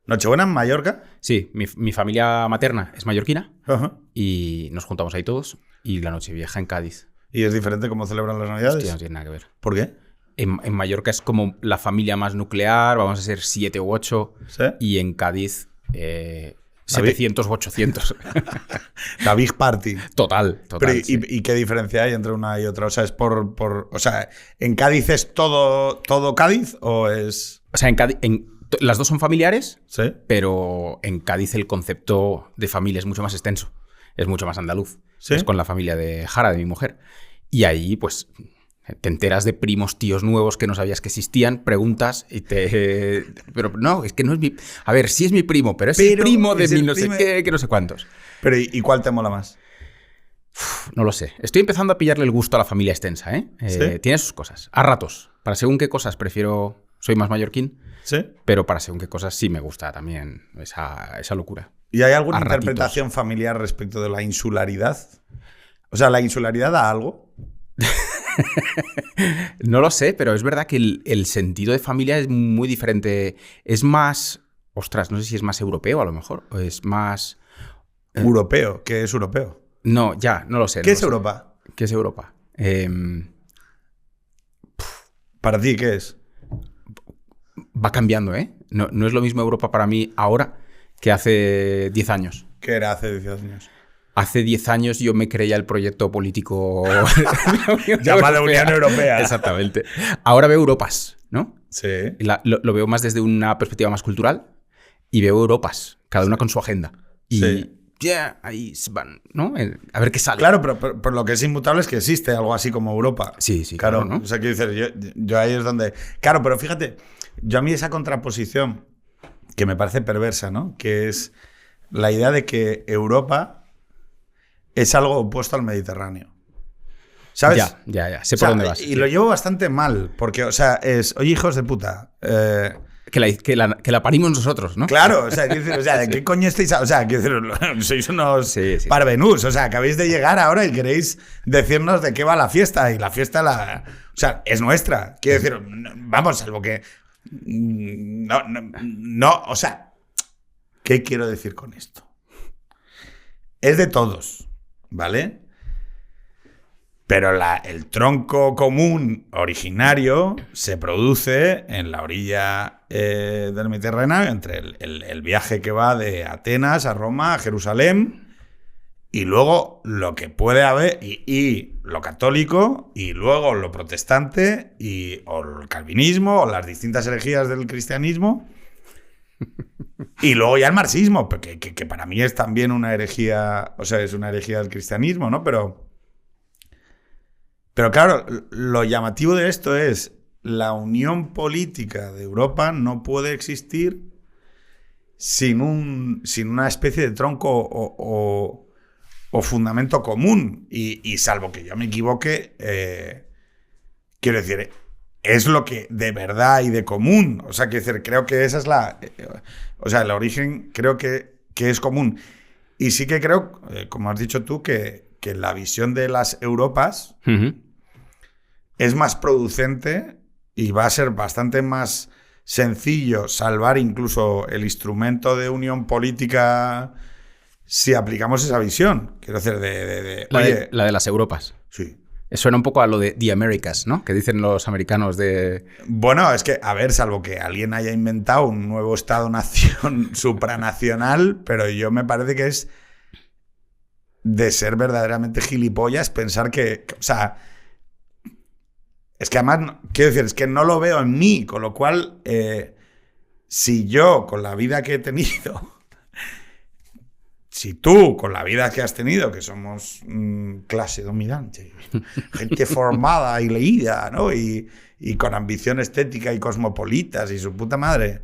¿Nochebuena en Mallorca? Sí, mi familia materna es mallorquina Ajá. y nos juntamos ahí todos. Y la Nochevieja en Cádiz. ¿Y es diferente cómo celebran las Navidades? Hostia, no tiene nada que ver. ¿Por qué? En Mallorca es como la familia más nuclear, vamos a ser 7 u 8. ¿Sí? Y en Cádiz, 700 u 800. La Big Party. Total. Pero, Sí. ¿y qué diferencia hay entre una y otra? O sea, ¿es o sea, ¿en Cádiz es todo Cádiz o es...? O sea, en Cádiz, las dos son familiares, ¿Sí? pero en Cádiz el concepto de familia es mucho más extenso. Es mucho más andaluz. ¿Sí? Es con la familia de Jara, de mi mujer. Y ahí, pues, te enteras de primos, tíos nuevos que no sabías que existían, preguntas y te... Pero no, es que no es mi... A ver, sí es mi primo, pero es el primo de mi no sé qué, que no sé cuántos. Pero, ¿y cuál te mola más? No lo sé. Estoy empezando a pillarle el gusto a la familia extensa, ¿eh? ¿Sí? Tiene sus cosas. A ratos. Para según qué cosas prefiero... Soy más mallorquín. ¿Sí? Pero para según qué cosas sí me gusta también esa locura. ¿Y hay alguna A ratitos. interpretación familiar respecto de la insularidad? O sea, ¿la insularidad da algo? No lo sé, pero es verdad que el sentido de familia es muy diferente. Es más... Ostras, no sé si es más europeo a lo mejor. O es más... Europeo. ¿Qué es europeo? No, ya, no lo sé. ¿Qué no es lo sé. Europa? ¿Qué es Europa? ¿Para ti qué es? Va cambiando, ¿eh? No es lo mismo Europa para mí ahora que hace 10 años. ¿Qué era hace 10 años? Hace 10 años yo me creía el proyecto político Llamado Unión Europea. Exactamente. Ahora veo Europas, ¿no? Sí. Lo veo más desde una perspectiva más cultural y veo Europas, cada una con su agenda. Y Sí. ya, ahí van, ¿no? A ver qué sale. Claro, pero lo que es inmutable es que existe algo así como Europa. Sí, sí, Claro, claro, ¿no? O sea, quiero decir, yo ahí es donde... Claro, pero fíjate, yo a mí esa contraposición que me parece perversa, ¿no? Que es la idea de que Europa es algo opuesto al Mediterráneo. ¿Sabes? Ya. Sé O sea, por dónde vas. y lo llevo bastante mal, porque, o sea, oye, hijos de puta, Que la parimos nosotros, ¿no? claro, o sea, quiero decir, o sea, ¿de qué coño estáis? O sea, quiero decir, sois unos Sí. parvenús, o sea, acabáis de llegar ahora y queréis decirnos de qué va la fiesta, y la fiesta, o sea, es nuestra. Quiero decir, vamos, salvo que... No, o sea, ¿qué quiero decir con esto? Es de todos, ¿vale? Pero el tronco común originario se produce en la orilla del Mediterráneo, entre el viaje que va de Atenas a Roma, a Jerusalén, y luego lo que puede haber, y lo católico, y luego lo protestante, o el calvinismo, o las distintas herejías del cristianismo, y luego ya el marxismo, que para mí es también una herejía, o sea, es una herejía del cristianismo, ¿no? Pero claro, lo llamativo de esto es la unión política de Europa no puede existir sin una especie de tronco o fundamento común. Y salvo que yo me equivoque, quiero decir, es lo que de verdad y de común. O sea, quiero decir, creo que esa es o sea, el origen creo que es común. Y sí que creo, como has dicho tú, que la visión de las Europas... Uh-huh. es más producente y va a ser bastante más sencillo salvar incluso el instrumento de unión política si aplicamos esa visión. Quiero decir, La de las Europas. Sí. Suena un poco a lo de The Americas, ¿no? Que dicen los americanos de... Bueno, es que, a ver, salvo que alguien haya inventado un nuevo Estado-nación supranacional, pero yo me parece que es de ser verdaderamente gilipollas pensar que o sea... Es que además, quiero decir, es que no lo veo en mí, con lo cual, si yo, con la vida que he tenido, si tú, con la vida que has tenido, que somos clase dominante, gente formada y leída, ¿no? Y con ambición estética y cosmopolitas y su puta madre,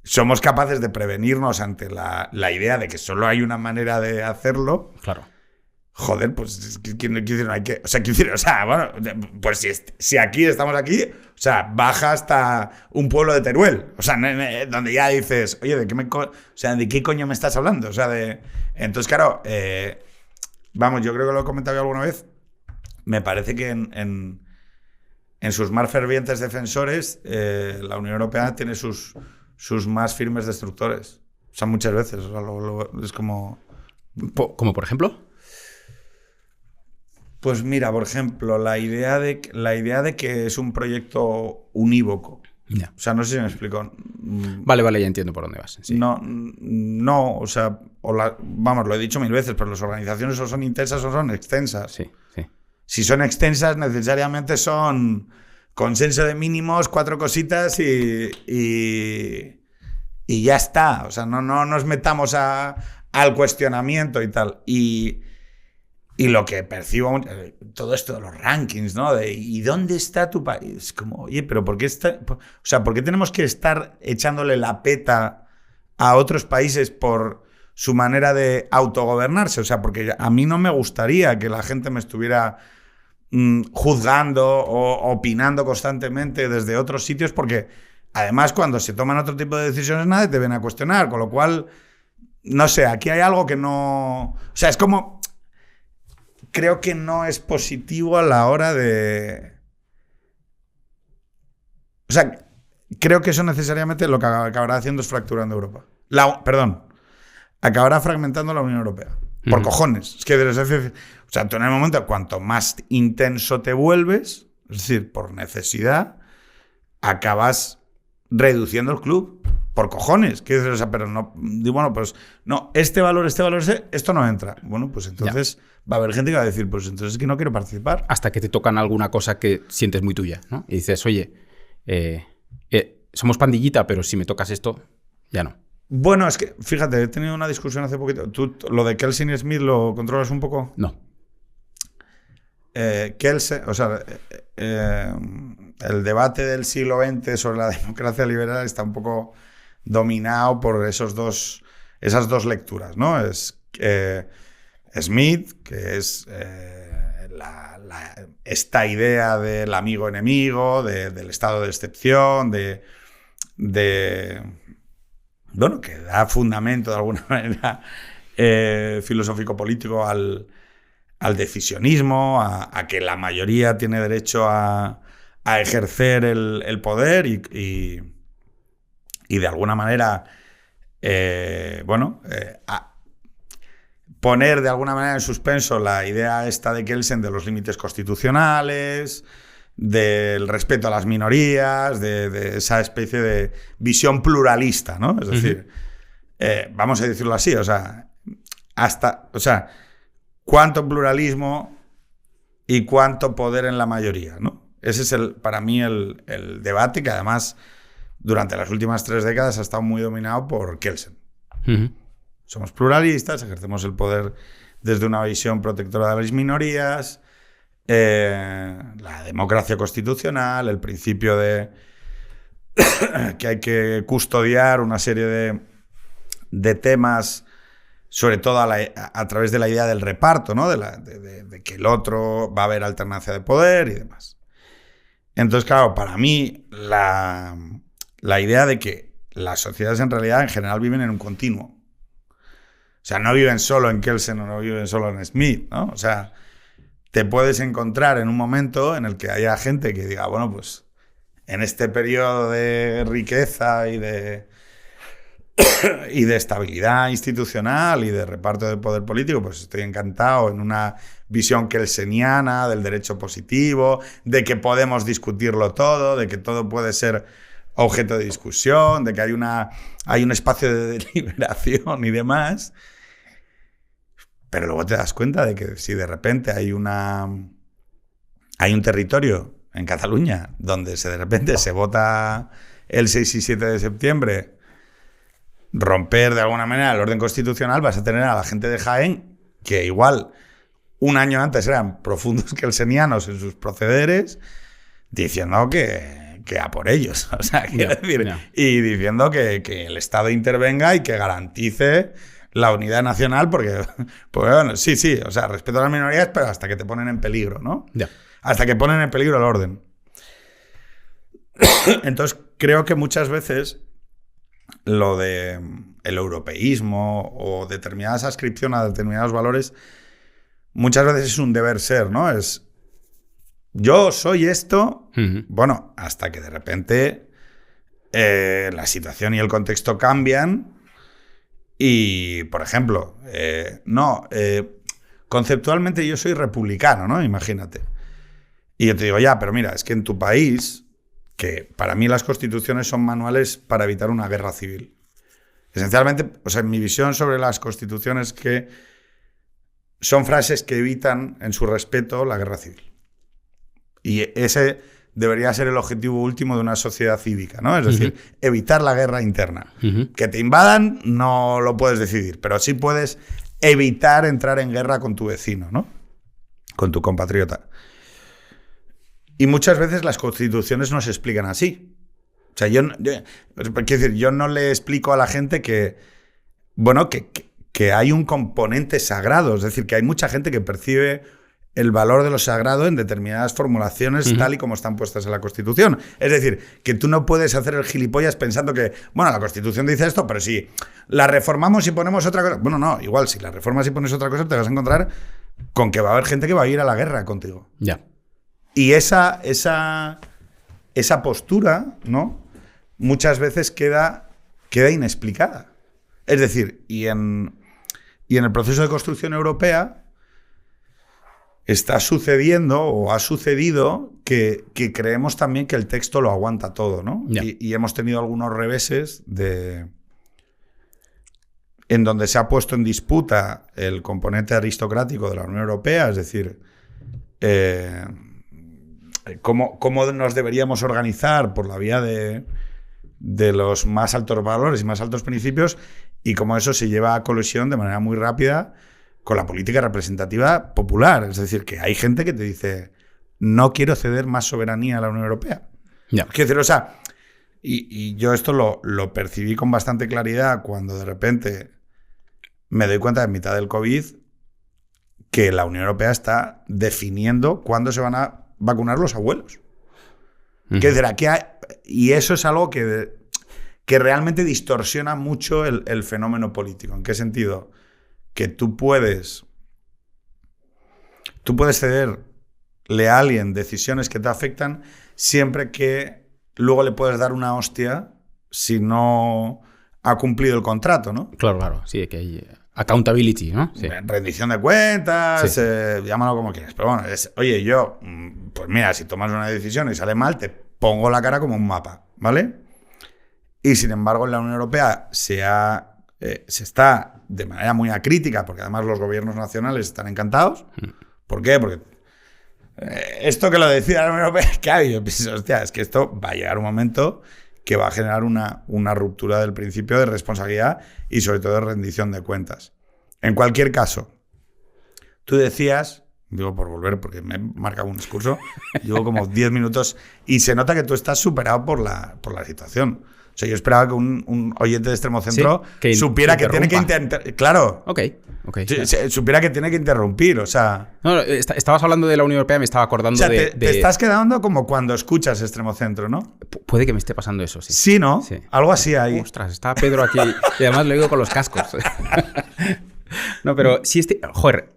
somos capaces de prevenirnos ante la idea de que solo hay una manera de hacerlo. Claro. Joder, pues no hay que... O sea, bueno, pues si aquí estamos aquí, o sea, baja hasta un pueblo de Teruel, o sea, donde ya dices, oye, ¿de qué coño me estás hablando? O sea, entonces, claro, vamos, yo creo que lo he comentado yo alguna vez, me parece que en sus más fervientes defensores, la Unión Europea tiene sus sus más firmes destructores. O sea, muchas veces. O sea, es como... ¿Como por ejemplo? Pues mira, por ejemplo, la idea de que es un proyecto unívoco. Ya. O sea, no sé si me explico. Vale, ya entiendo por dónde vas. Sí. No, o sea, vamos, lo he dicho 1000 veces, pero las organizaciones o son intensas o son extensas. Sí. Si son extensas, necesariamente son consenso de mínimos, 4 cositas y ya está. O sea, no nos metamos al cuestionamiento y tal. Y lo que percibo, todo esto de los rankings, ¿no? ¿Y dónde está tu país? Como, oye, pero ¿por qué ¿por qué tenemos que estar echándole la peta a otros países por su manera de autogobernarse? O sea, porque a mí no me gustaría que la gente me estuviera juzgando o opinando constantemente desde otros sitios, porque además cuando se toman otro tipo de decisiones nadie te viene a cuestionar, con lo cual, no sé, aquí hay algo que no... O sea, es como... Creo que no es positivo a la hora de... O sea, creo que eso necesariamente lo que acabará haciendo es fracturando Europa. Acabará fragmentando la Unión Europea. Por cojones. Es que, o sea, tú en el momento, cuanto más intenso te vuelves, es decir, por necesidad, acabas reduciendo el club. Por cojones. ¿Qué dices? O sea, pero no... Bueno, pues no, este valor, esto no entra. Bueno, pues entonces va a haber gente que va a decir, pues entonces es que no quiero participar. Hasta que te tocan alguna cosa que sientes muy tuya, ¿no? Y dices, oye, somos pandillita, pero si me tocas esto, ya no. Bueno, es que, fíjate, he tenido una discusión hace poquito. ¿Tú lo de Kelsen y Smith lo controlas un poco? No. Kelsen, o sea, el debate del siglo XX sobre la democracia liberal está un poco dominado por esas dos lecturas, ¿no? Es Smith, que es esta idea del amigo-enemigo, del estado de excepción, bueno, que da fundamento de alguna manera filosófico-político al decisionismo, a que la mayoría tiene derecho a ejercer el poder y de alguna manera, poner de alguna manera en suspenso la idea esta de Kelsen de los límites constitucionales, del respeto a las minorías, de esa especie de visión pluralista, ¿no? Es decir, vamos a decirlo así, o sea, cuánto pluralismo y cuánto poder en la mayoría, ¿no? Ese es para mí el debate que además durante las últimas 3 décadas ha estado muy dominado por Kelsen. Somos pluralistas, ejercemos el poder desde una visión protectora de las minorías, la democracia constitucional, el principio de que hay que custodiar una serie de temas, sobre todo a través de la idea del reparto, ¿no? De que el otro va a haber alternancia de poder y demás. Entonces, claro, para mí la idea de que las sociedades en realidad en general viven en un continuo. O sea, no viven solo en Kelsen o no viven solo en Smith, ¿no? O sea, te puedes encontrar en un momento en el que haya gente que diga, bueno, pues en este periodo de riqueza y de estabilidad institucional y de reparto de poder político, pues estoy encantado en una visión kelseniana del derecho positivo, de que podemos discutirlo todo, de que todo puede ser objeto de discusión, de que hay un espacio de deliberación y demás. Pero luego te das cuenta de que si de repente hay un territorio en Cataluña donde de repente se vota el 6 y 7 de septiembre romper de alguna manera el orden constitucional, vas a tener a la gente de Jaén que igual un año antes eran profundos kelsenianos en sus procederes, diciendo que a por ellos. O sea, quiero decir, y diciendo que el Estado intervenga y que garantice la unidad nacional, porque bueno, sí, o sea, respeto a las minorías, pero hasta que te ponen en peligro, ¿no? Hasta que ponen en peligro el orden. Entonces, creo que muchas veces lo de el europeísmo o determinadas ascripción a determinados valores, muchas veces es un deber ser, ¿no? Es yo soy esto, bueno, hasta que de repente la situación y el contexto cambian y, por ejemplo, conceptualmente yo soy republicano, ¿no? Imagínate. Y yo te digo, ya, pero mira, es que en tu país, que para mí las constituciones son manuales para evitar una guerra civil. Esencialmente, o sea, mi visión sobre las constituciones que son frases que evitan, en su respeto, la guerra civil. Y ese debería ser el objetivo último de una sociedad cívica, ¿no? Es decir, evitar la guerra interna. Que te invadan no lo puedes decidir, pero sí puedes evitar entrar en guerra con tu vecino, ¿no? Con tu compatriota. Y muchas veces las constituciones no se explican así. O sea, quiero decir, yo no le explico a la gente que hay un componente sagrado. Es decir, que hay mucha gente que percibe el valor de lo sagrado en determinadas formulaciones tal y como están puestas en la Constitución. Es decir, que tú no puedes hacer el gilipollas pensando que, bueno, la Constitución dice esto, pero si la reformamos y ponemos otra cosa... Bueno, no, igual, si la reformas y pones otra cosa, te vas a encontrar con que va a haber gente que va a ir a la guerra contigo. Ya. Y esa postura, ¿no? Muchas veces queda inexplicada. Es decir, y en el proceso de construcción europea está sucediendo o ha sucedido que creemos también que el texto lo aguanta todo, ¿no? Yeah. Y hemos tenido algunos reveses en donde se ha puesto en disputa el componente aristocrático de la Unión Europea, es decir, cómo nos deberíamos organizar por la vía de los más altos valores y más altos principios, y cómo eso se lleva a colisión de manera muy rápida con la política representativa popular. Es decir, que hay gente que te dice, no quiero ceder más soberanía a la Unión Europea. Yeah. Quiero decir, o sea, y yo esto lo percibí con bastante claridad cuando de repente me doy cuenta en mitad del COVID que la Unión Europea está definiendo cuándo se van a vacunar los abuelos. Quiero decir, aquí y eso es algo que realmente distorsiona mucho el fenómeno político. ¿En qué sentido? Que tú puedes cederle a alguien decisiones que te afectan siempre que luego le puedes dar una hostia si no ha cumplido el contrato, ¿no? Claro, sí, que hay accountability, ¿no? Sí. Rendición de cuentas, sí. Llámalo como quieras. Pero bueno, oye, yo, pues mira, si tomas una decisión y sale mal, te pongo la cara como un mapa, ¿vale? Y sin embargo, en la Unión Europea se está de manera muy acrítica, porque además los gobiernos nacionales están encantados. ¿Por qué? Porque esto que lo decida la Unión Europea, claro, yo pienso, hostia, es que esto va a llegar un momento que va a generar una ruptura del principio de responsabilidad y sobre todo de rendición de cuentas. En cualquier caso, tú decías, digo por volver porque me he marcado un discurso, llevo como 10 minutos y se nota que tú estás superado por la situación. O sea, yo esperaba que un oyente de Extremo Centro supiera que tiene que interrumpir. Claro. Ok. Supiera que tiene que interrumpir, o sea... No, estabas hablando de la Unión Europea, me estaba acordando te estás quedando como cuando escuchas Extremo Centro, ¿no? Puede que me esté pasando eso, sí. Sí, ¿no? Sí. Algo así hay. Ostras, está Pedro aquí y además lo digo con los cascos. No, pero sí, joder,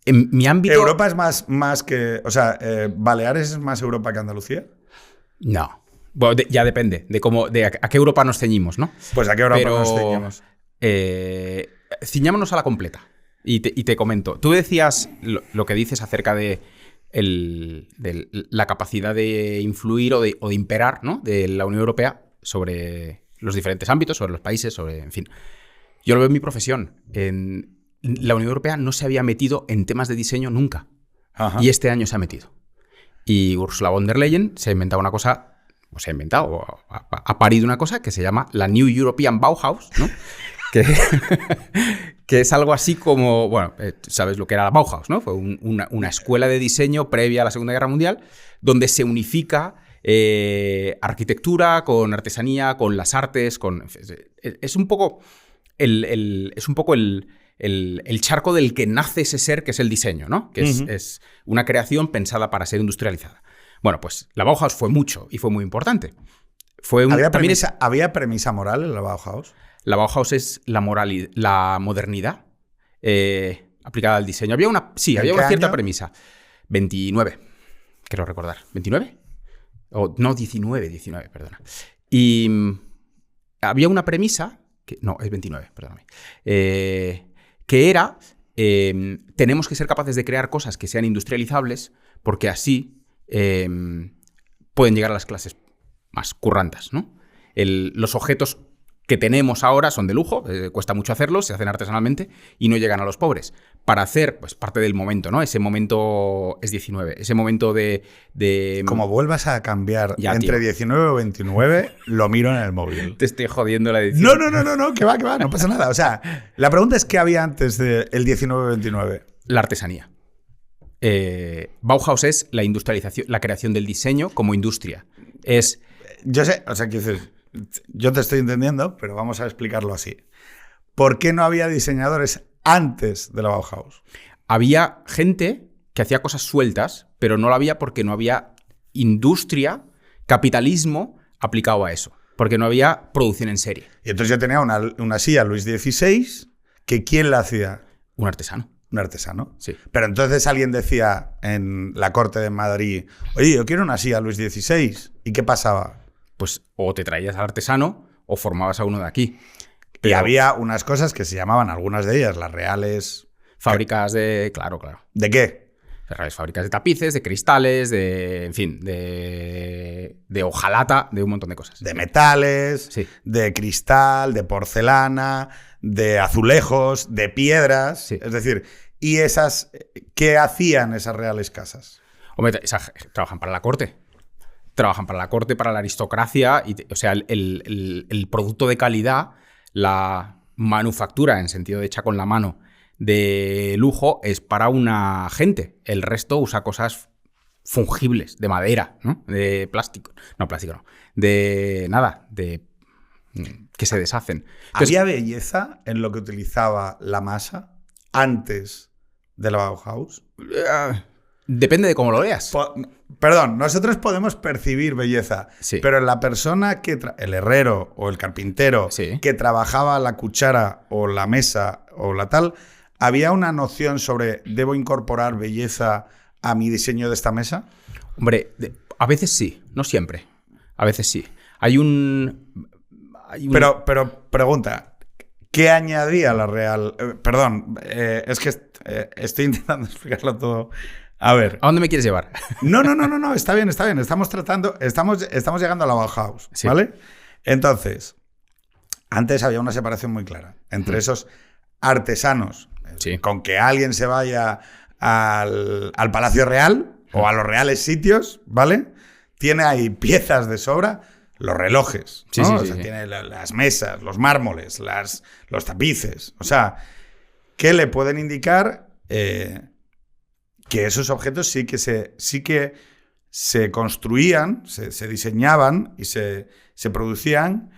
en mi ámbito... ¿Europa es más que... O sea, ¿Baleares es más Europa que Andalucía? No. Bueno, ya depende de a qué Europa nos ceñimos, ¿no? Pues a qué Europa nos ceñimos. Ciñámonos a la completa. Y te comento. Tú decías lo que dices acerca de la capacidad de influir o de imperar, ¿no? De la Unión Europea sobre los diferentes ámbitos, sobre los países, en fin. Yo lo veo en mi profesión. La Unión Europea no se había metido en temas de diseño nunca. Ajá. Y este año se ha metido. Y Ursula von der Leyen se ha inventado una cosa... ha parido una cosa que se llama la New European Bauhaus, ¿no? que es algo así como, bueno, sabes lo que era la Bauhaus, ¿no? Fue una escuela de diseño previa a la Segunda Guerra Mundial donde se unifica arquitectura con artesanía, con las artes, es un poco el charco del que nace ese ser que es el diseño, ¿no? Que es una creación pensada para ser industrializada. Bueno, pues la Bauhaus fue mucho y fue muy importante. ¿Había premisa moral en la Bauhaus? La Bauhaus es la modernidad aplicada al diseño. Había una cierta premisa. 29, quiero recordar. ¿29? No, 19, perdona. Y había una premisa, no, es 29, perdóname, que era, tenemos que ser capaces de crear cosas que sean industrializables porque así pueden llegar a las clases más currantas, ¿no? Los objetos que tenemos ahora son de lujo, cuesta mucho hacerlos, se hacen artesanalmente y no llegan a los pobres. Para hacer, pues parte del momento, ¿no? Ese momento es 19, ese momento de... Como vuelvas a cambiar ya, entre tío. 19 o 29, lo miro en el móvil. Te estoy jodiendo la edición. No, que va, no pasa nada. O sea, la pregunta es ¿qué había antes del 19-29? La artesanía. Bauhaus es la industrialización, la creación del diseño como industria. Es... Yo sé, o sea, quiero decir, yo te estoy entendiendo, pero vamos a explicarlo así. ¿Por qué no había diseñadores antes de la Bauhaus? Había gente que hacía cosas sueltas, pero no lo había porque no había industria, capitalismo aplicado a eso. Porque no había producción en serie. Y entonces yo tenía una silla Luis XVI, que ¿quién la hacía? Un artesano. Un artesano. Sí. Pero entonces alguien decía en la corte de Madrid, oye, yo quiero una silla Luis XVI. ¿Y qué pasaba? Pues o te traías al artesano o formabas a uno de aquí. Y había unas cosas que se llamaban, algunas de ellas, las reales... Fábricas de... Claro. ¿De qué? Reales fábricas de tapices, de cristales, de... En fin, de hojalata, de un montón de cosas. De metales, sí. De cristal, de porcelana, de azulejos, de piedras. Sí. Es decir, ¿y esas qué hacían esas reales casas? Hombre, trabajan para la corte. Trabajan para la corte, para la aristocracia. O sea, el producto de calidad, la manufactura, en sentido de hecha con la mano, de lujo, es para una gente. El resto usa cosas fungibles, de madera, ¿no? De plástico. No, plástico no. De nada, que se deshacen. Entonces, ¿había belleza en lo que utilizaba la masa antes de la Bauhaus? Depende de cómo lo veas. Perdón, nosotros podemos percibir belleza, sí. Pero la persona el herrero o el carpintero sí. que trabajaba la cuchara o la mesa o la tal, ¿había una noción sobre ¿debo incorporar belleza a mi diseño de esta mesa? Hombre, a veces sí, no siempre. A veces sí. Hay un... Pero pregunta, ¿qué añadía la Real? Perdón, es que estoy intentando explicarlo todo. A ver. ¿A dónde me quieres llevar? No, está bien. Estamos llegando a la Bauhaus, sí. ¿Vale? Entonces, antes había una separación muy clara entre esos artesanos, sí. Con que alguien se vaya al Palacio Real o a los reales sitios, ¿vale? Tiene ahí piezas de sobra, los relojes, sí, ¿no? sí, O sea, sí. tiene las mesas, los mármoles, los tapices, o sea, que le pueden indicar que esos objetos sí que se construían, se diseñaban y se producían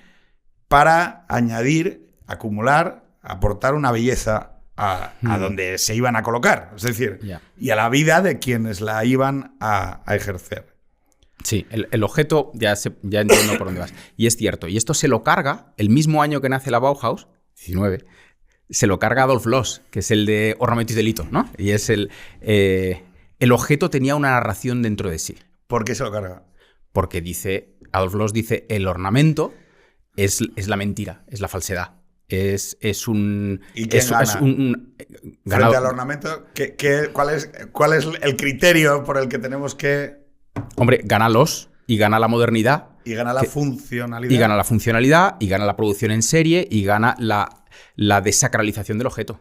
para añadir, acumular, aportar una belleza a donde se iban a colocar. Es decir, y a la vida de quienes la iban a ejercer. Sí, el objeto, ya entiendo por dónde vas. Y es cierto. Y esto se lo carga el mismo año que nace la Bauhaus, 19, se lo carga Adolf Loos, que es el de Ornamentum y Delito, ¿no? Y es el objeto tenía una narración dentro de sí. ¿Por qué se lo carga? Porque Adolf Loos dice, el ornamento es la mentira, es la falsedad. Es un... ¿Y quién gana? Frente al ornamento, ¿cuál es el criterio por el que tenemos que...? Hombre, gana Loos y gana la modernidad. Y gana la funcionalidad. Y gana la funcionalidad, y gana la producción en serie, y gana la desacralización del objeto.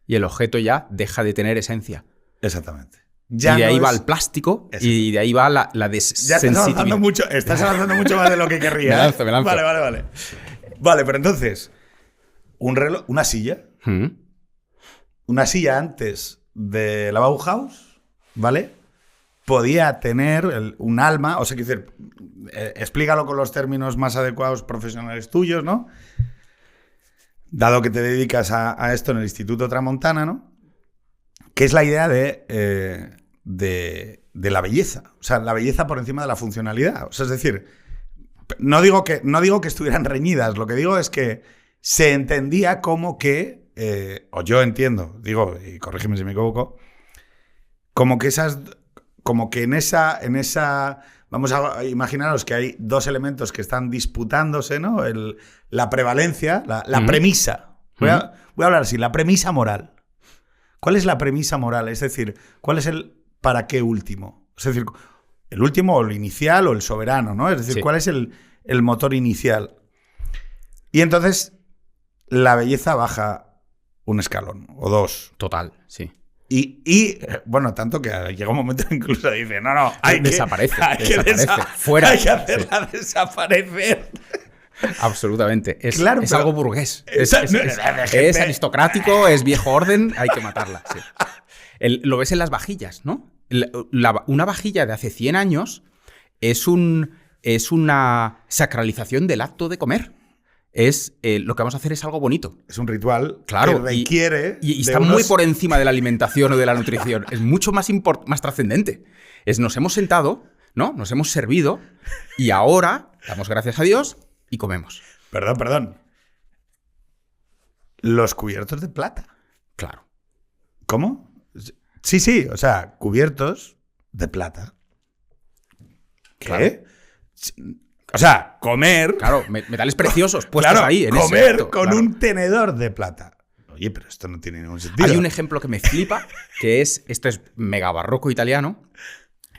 Y el objeto ya deja de tener esencia. Exactamente. Ya y de ahí va el plástico, y de ahí va la ya estás avanzando mucho más de lo que querría. Me lanzo. Vale. Vale, pero entonces, un reloj, una silla. Una silla antes de la Bauhaus, ¿vale? Podía tener un alma, o sea, quiero decir, explícalo con los términos más adecuados profesionales tuyos, ¿no? Dado que te dedicas a esto en el Instituto Tramontana, ¿no? Que es la idea de la belleza. O sea, la belleza por encima de la funcionalidad. O sea, es decir, no digo que estuvieran reñidas, lo que digo es que se entendía como que, o yo entiendo, digo, y corrígeme si me equivoco, como que en esa vamos a imaginaros que hay dos elementos que están disputándose, ¿no? La prevalencia, la premisa. Voy a hablar así, la premisa moral. ¿Cuál es la premisa moral? Es decir, ¿cuál es el para qué último? Es decir, el último o el inicial o el soberano, ¿no? Es decir, ¿cuál es el motor inicial? Y entonces la belleza baja un escalón o dos. Total, sí. Y bueno, tanto que llega un momento en que incluso dice, no, desaparece. Fuera. Hay que hacerla desaparecer. Absolutamente. Es claro, algo burgués. Es aristocrático, es viejo orden, hay que matarla. Sí. Lo ves en las vajillas, ¿no? Una vajilla de hace 100 años es una sacralización del acto de comer. Lo que vamos a hacer es algo bonito. Es un ritual, claro, que requiere... Y está muy por encima de la alimentación o de la nutrición. Es mucho más trascendente. Nos hemos sentado, ¿no? Nos hemos servido y ahora damos gracias a Dios y comemos. Perdón. Los cubiertos de plata. Claro. ¿Cómo? Sí, o sea, cubiertos de plata. ¿Qué? Claro. O sea, comer... Claro, metales preciosos puestos ahí. Comer con un tenedor de plata. Oye, pero esto no tiene ningún sentido. Hay un ejemplo que me flipa, que esto es mega barroco italiano.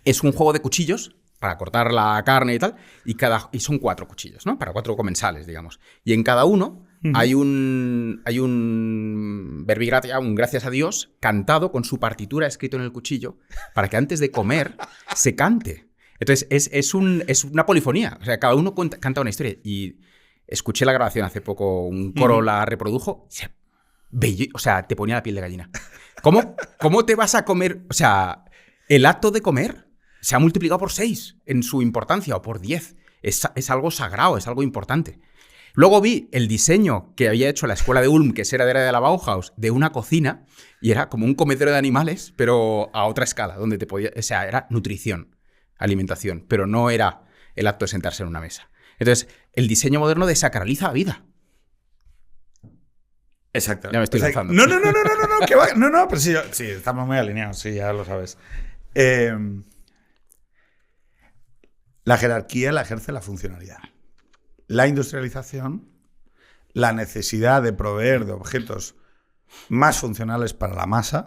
Es un juego de cuchillos para cortar la carne y tal, y son 4 cuchillos, ¿no? Para 4 comensales, digamos. Y en cada uno hay un Verbi Gratia, un gracias a Dios, cantado con su partitura escrito en el cuchillo, para que antes de comer se cante. Entonces, es una polifonía. O sea, cada uno canta una historia. Y escuché la grabación hace poco, un coro la reprodujo. O sea, te ponía la piel de gallina. ¿Cómo te vas a comer? O sea, el acto de comer se ha multiplicado por 6 en su importancia, o por 10. Es algo sagrado, es algo importante. Luego vi el diseño que había hecho la escuela de Ulm, que era de la Bauhaus, de una cocina, y era como un comedero de animales, pero a otra escala, donde o sea, era nutrición, alimentación, pero no era el acto de sentarse en una mesa. Entonces, el diseño moderno desacraliza la vida. Exacto. Ya me estoy lanzando. No, que va. No, pero sí, estamos muy alineados, sí, ya lo sabes. La jerarquía la ejerce la funcionalidad. La industrialización, la necesidad de proveer de objetos más funcionales para la masa,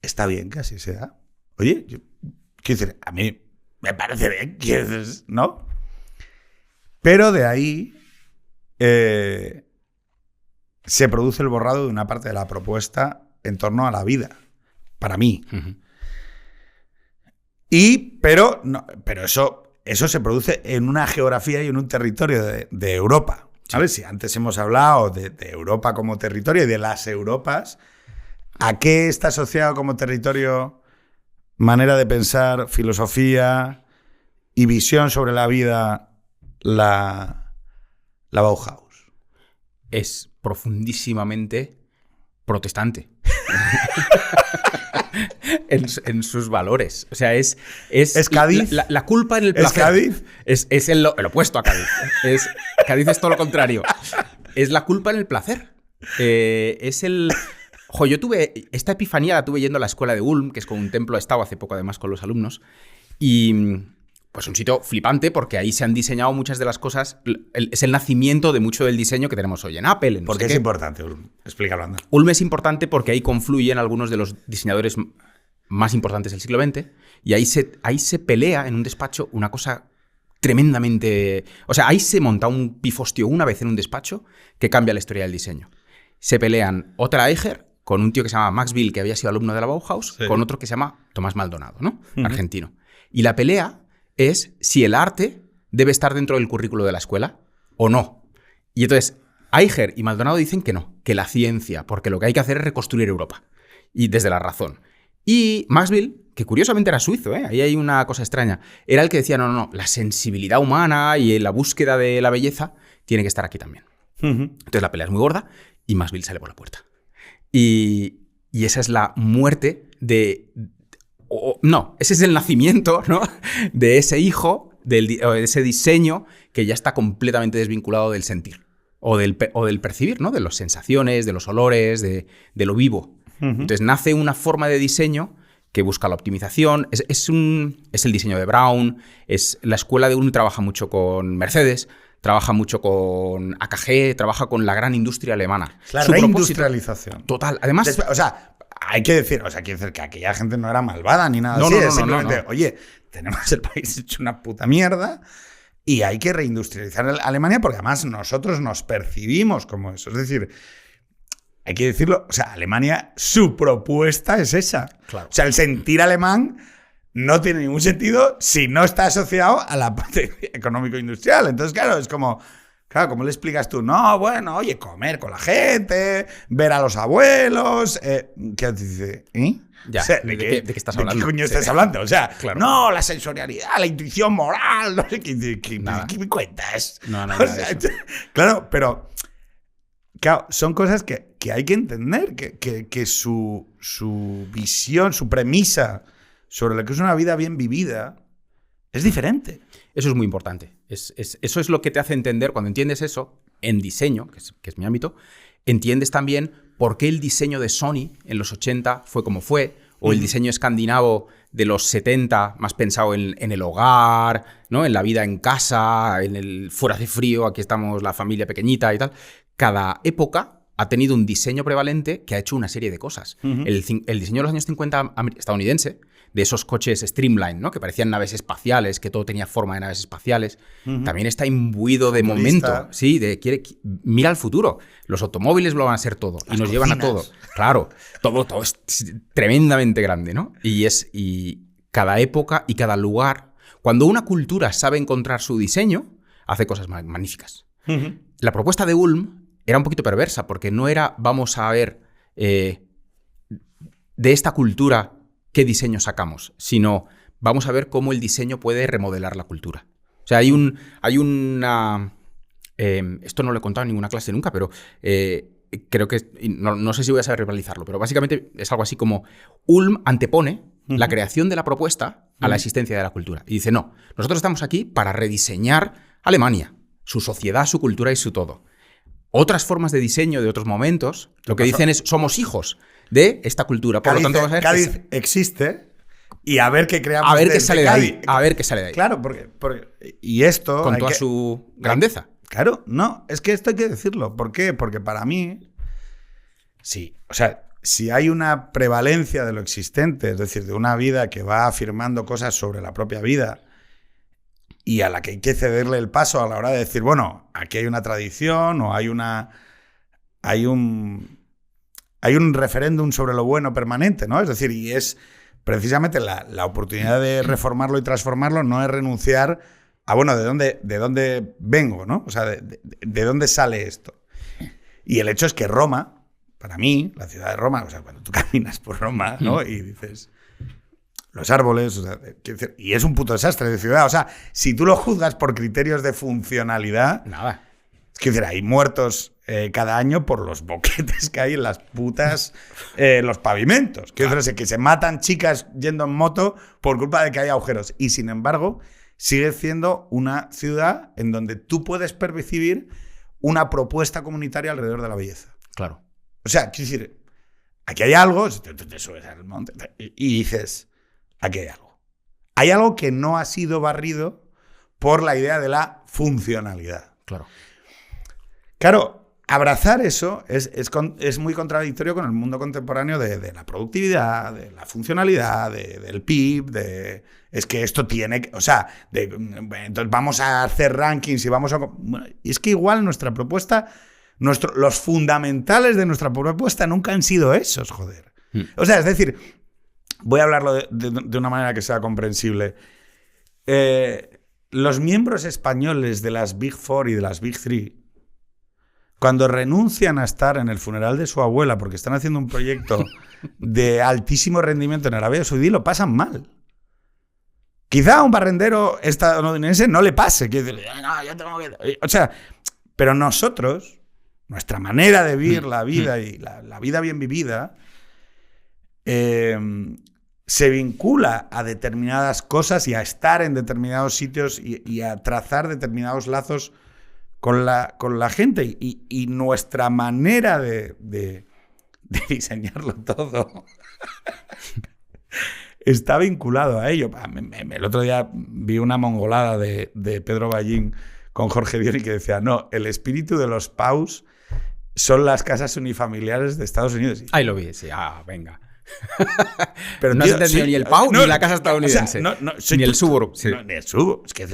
está bien que así sea. Oye, quiero decir, a mí me parece bien, ¿no? Pero de ahí se produce el borrado de una parte de la propuesta en torno a la vida, para mí. Pero eso se produce en una geografía y en un territorio de Europa. ¿Sabes? Si antes hemos hablado de Europa como territorio y de las Europas, ¿a qué está asociado como territorio manera de pensar, filosofía y visión sobre la vida la Bauhaus? Es profundísimamente protestante. en sus valores. O sea, es Cádiz. La culpa en el placer. ¿Es Cádiz? Es el opuesto a Cádiz. Cádiz es todo lo contrario. Es la culpa en el placer. Yo tuve esta epifanía, la tuve yendo a la escuela de Ulm, que es como un templo, he estado hace poco además con los alumnos, y pues un sitio flipante porque ahí se han diseñado muchas de las cosas, es el nacimiento de mucho del diseño que tenemos hoy en Apple. ¿Por qué es importante Ulm? Explícalo, anda. Ulm es importante porque ahí confluyen algunos de los diseñadores más importantes del siglo XX y ahí se pelea en un despacho una cosa tremendamente... O sea, ahí se monta un pifostio una vez en un despacho que cambia la historia del diseño. Se pelean Otra Eicher con un tío que se llama Max Bill, que había sido alumno de la Bauhaus, sí, con otro que se llama Tomás Maldonado, ¿no? Argentino. Y la pelea es si el arte debe estar dentro del currículo de la escuela o no. Y entonces Eicher y Maldonado dicen que no, que la ciencia, porque lo que hay que hacer es reconstruir Europa. Y desde la razón. Y Max Bill, que curiosamente era suizo, ahí hay una cosa extraña, era el que decía, no, la sensibilidad humana y la búsqueda de la belleza tiene que estar aquí también. Entonces la pelea es muy gorda y Max Bill sale por la puerta. Y esa es la muerte de... No, ese es el nacimiento, ¿no?, de ese hijo, de ese diseño que ya está completamente desvinculado del sentir o del percibir, ¿no?, de las sensaciones, de los olores, de lo vivo. Entonces nace una forma de diseño que busca la optimización. Es el diseño de Brown, la escuela de Ulm trabaja mucho con Mercedes, trabaja mucho con AKG, trabaja con la gran industria alemana. La reindustrialización. Total. Además... hay que decir, que aquella gente no era malvada ni nada así. Simplemente, oye, tenemos el país hecho una puta mierda y hay que reindustrializar Alemania porque además nosotros nos percibimos como eso. Es decir, hay que decirlo, Alemania, su propuesta es esa. Claro. El sentir alemán no tiene ningún sentido si no está asociado a la parte económico-industrial. Entonces, claro, es como... Claro, ¿cómo le explicas tú? No, bueno, oye, comer con la gente, ver a los abuelos... ¿Qué te dice? Ya, ¿de qué estás hablando? ¿De qué coño estás hablando? Claro. No, la sensorialidad, la intuición moral, no sé ¿qué me cuentas? No, claro, pero... Claro, son cosas que hay que entender, que su visión, su premisa sobre lo que es una vida bien vivida es diferente. Eso es muy importante. Eso es lo que te hace entender, cuando entiendes eso, en diseño, que es mi ámbito, entiendes también por qué el diseño de Sony en los 80 fue como fue, o el diseño escandinavo de los 70, más pensado en el hogar, ¿no? En la vida en casa, en el fuera de frío, aquí estamos la familia pequeñita y tal. Cada época ha tenido un diseño prevalente que ha hecho una serie de cosas. El diseño de los años 50 estadounidense, de esos coches Streamline, ¿no? Que parecían naves espaciales, que todo tenía forma de naves espaciales, también está imbuido de momento. Sí, mira al futuro. Los automóviles lo van a ser todo. Las y nos llevan a todo. Claro, todo es tremendamente grande, ¿no? Y cada época y cada lugar, cuando una cultura sabe encontrar su diseño, hace cosas magníficas. La propuesta de Ulm era un poquito perversa, porque no era vamos a ver de esta cultura qué diseño sacamos, sino vamos a ver cómo el diseño puede remodelar la cultura. O sea, hay una... esto no lo he contado en ninguna clase nunca, pero creo que... No sé si voy a saber realizarlo, pero básicamente es algo así como Ulm antepone la creación de la propuesta a la existencia de la cultura. Y dice, no, nosotros estamos aquí para rediseñar Alemania, su sociedad, su cultura y su todo. Otras formas de diseño de otros momentos, lo que dicen es, somos hijos de esta cultura. Por lo tanto, vamos a ver Cádiz existe y a ver qué creamos. A ver qué sale de ahí. A ver qué sale de ahí. Claro, porque y esto... Con toda su grandeza. Claro, no, es que esto hay que decirlo. ¿Por qué? Porque para mí, sí, si hay una prevalencia de lo existente, es decir, de una vida que va afirmando cosas sobre la propia vida y a la que hay que cederle el paso a la hora de decir, bueno, aquí hay una tradición o hay un referéndum sobre lo bueno permanente, ¿no? Es decir, y es precisamente la oportunidad de reformarlo y transformarlo, no es renunciar a, bueno, ¿de dónde vengo, ¿no? O sea, ¿de dónde sale esto? Y el hecho es que Roma, para mí, la ciudad de Roma, o sea, cuando tú caminas por Roma, ¿no? Y dices... Los árboles, y es un puto desastre de ciudad. O sea, si tú lo juzgas por criterios de funcionalidad... Nada. Es que hay muertos cada año por los boquetes que hay en las putas... los pavimentos. Quiero decir, que se matan chicas yendo en moto por culpa de que hay agujeros. Y sin embargo, sigue siendo una ciudad en donde tú puedes percibir una propuesta comunitaria alrededor de la belleza. Claro. O sea, quiero decir, aquí hay algo, tú te subes al monte y dices... Aquí hay algo. Hay algo que no ha sido barrido por la idea de la funcionalidad. Claro, abrazar eso es muy contradictorio con el mundo contemporáneo de la productividad, de la funcionalidad, del PIB, es que esto tiene... O sea, entonces vamos a hacer rankings y vamos a... Bueno, y es que igual nuestra propuesta, los fundamentales de nuestra propuesta nunca han sido esos, joder. O sea, es decir... Voy a hablarlo de una manera que sea comprensible. Los miembros españoles de las Big Four y de las Big Three, cuando renuncian a estar en el funeral de su abuela porque están haciendo un proyecto de altísimo rendimiento en Arabia Saudí, lo pasan mal. Quizá a un barrendero estadounidense no le pase. Que dice, no, yo tengo que... O sea, pero nosotros, nuestra manera de vivir la vida y la vida bien vivida... se vincula a determinadas cosas y a estar en determinados sitios y a trazar determinados lazos con la gente. Y nuestra manera de diseñarlo todo está vinculado a ello. El otro día vi una mongolada de Pedro Ballín con Jorge Diori que decía, no, el espíritu de los PAUs son las casas unifamiliares de Estados Unidos. Ahí lo vi, sí. Venga. Pero no tío, has entendido ni el PAU ni la casa estadounidense. Ni el suburb. Sí. Ni el suburb. Es que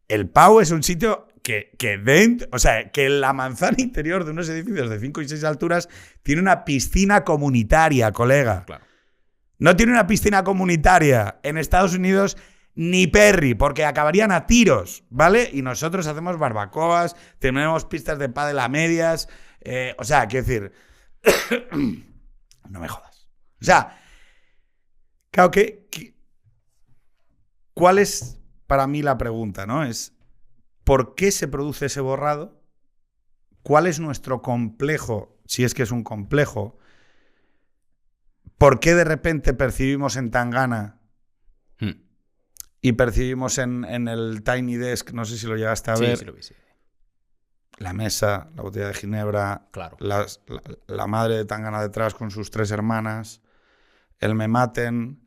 el PAU es un sitio que dentro, o sea, que en la manzana interior de unos edificios de 5 y 6 alturas tiene una piscina comunitaria, colega. Claro. No tiene una piscina comunitaria en Estados Unidos ni Perry, porque acabarían a tiros, ¿vale? Y nosotros hacemos barbacoas, tenemos pistas de pádel a medias. O sea, quiero decir, no me jodas. O sea, claro ¿cuál es para mí la pregunta, no? Es ¿por qué se produce ese borrado? ¿Cuál es nuestro complejo, si es que es un complejo? ¿Por qué de repente percibimos en Tangana y percibimos en el Tiny Desk, no sé si lo llegaste a ver, sí lo vi, sí. La mesa, la botella de ginebra, claro. la madre de Tangana detrás con sus 3 hermanas, el me maten?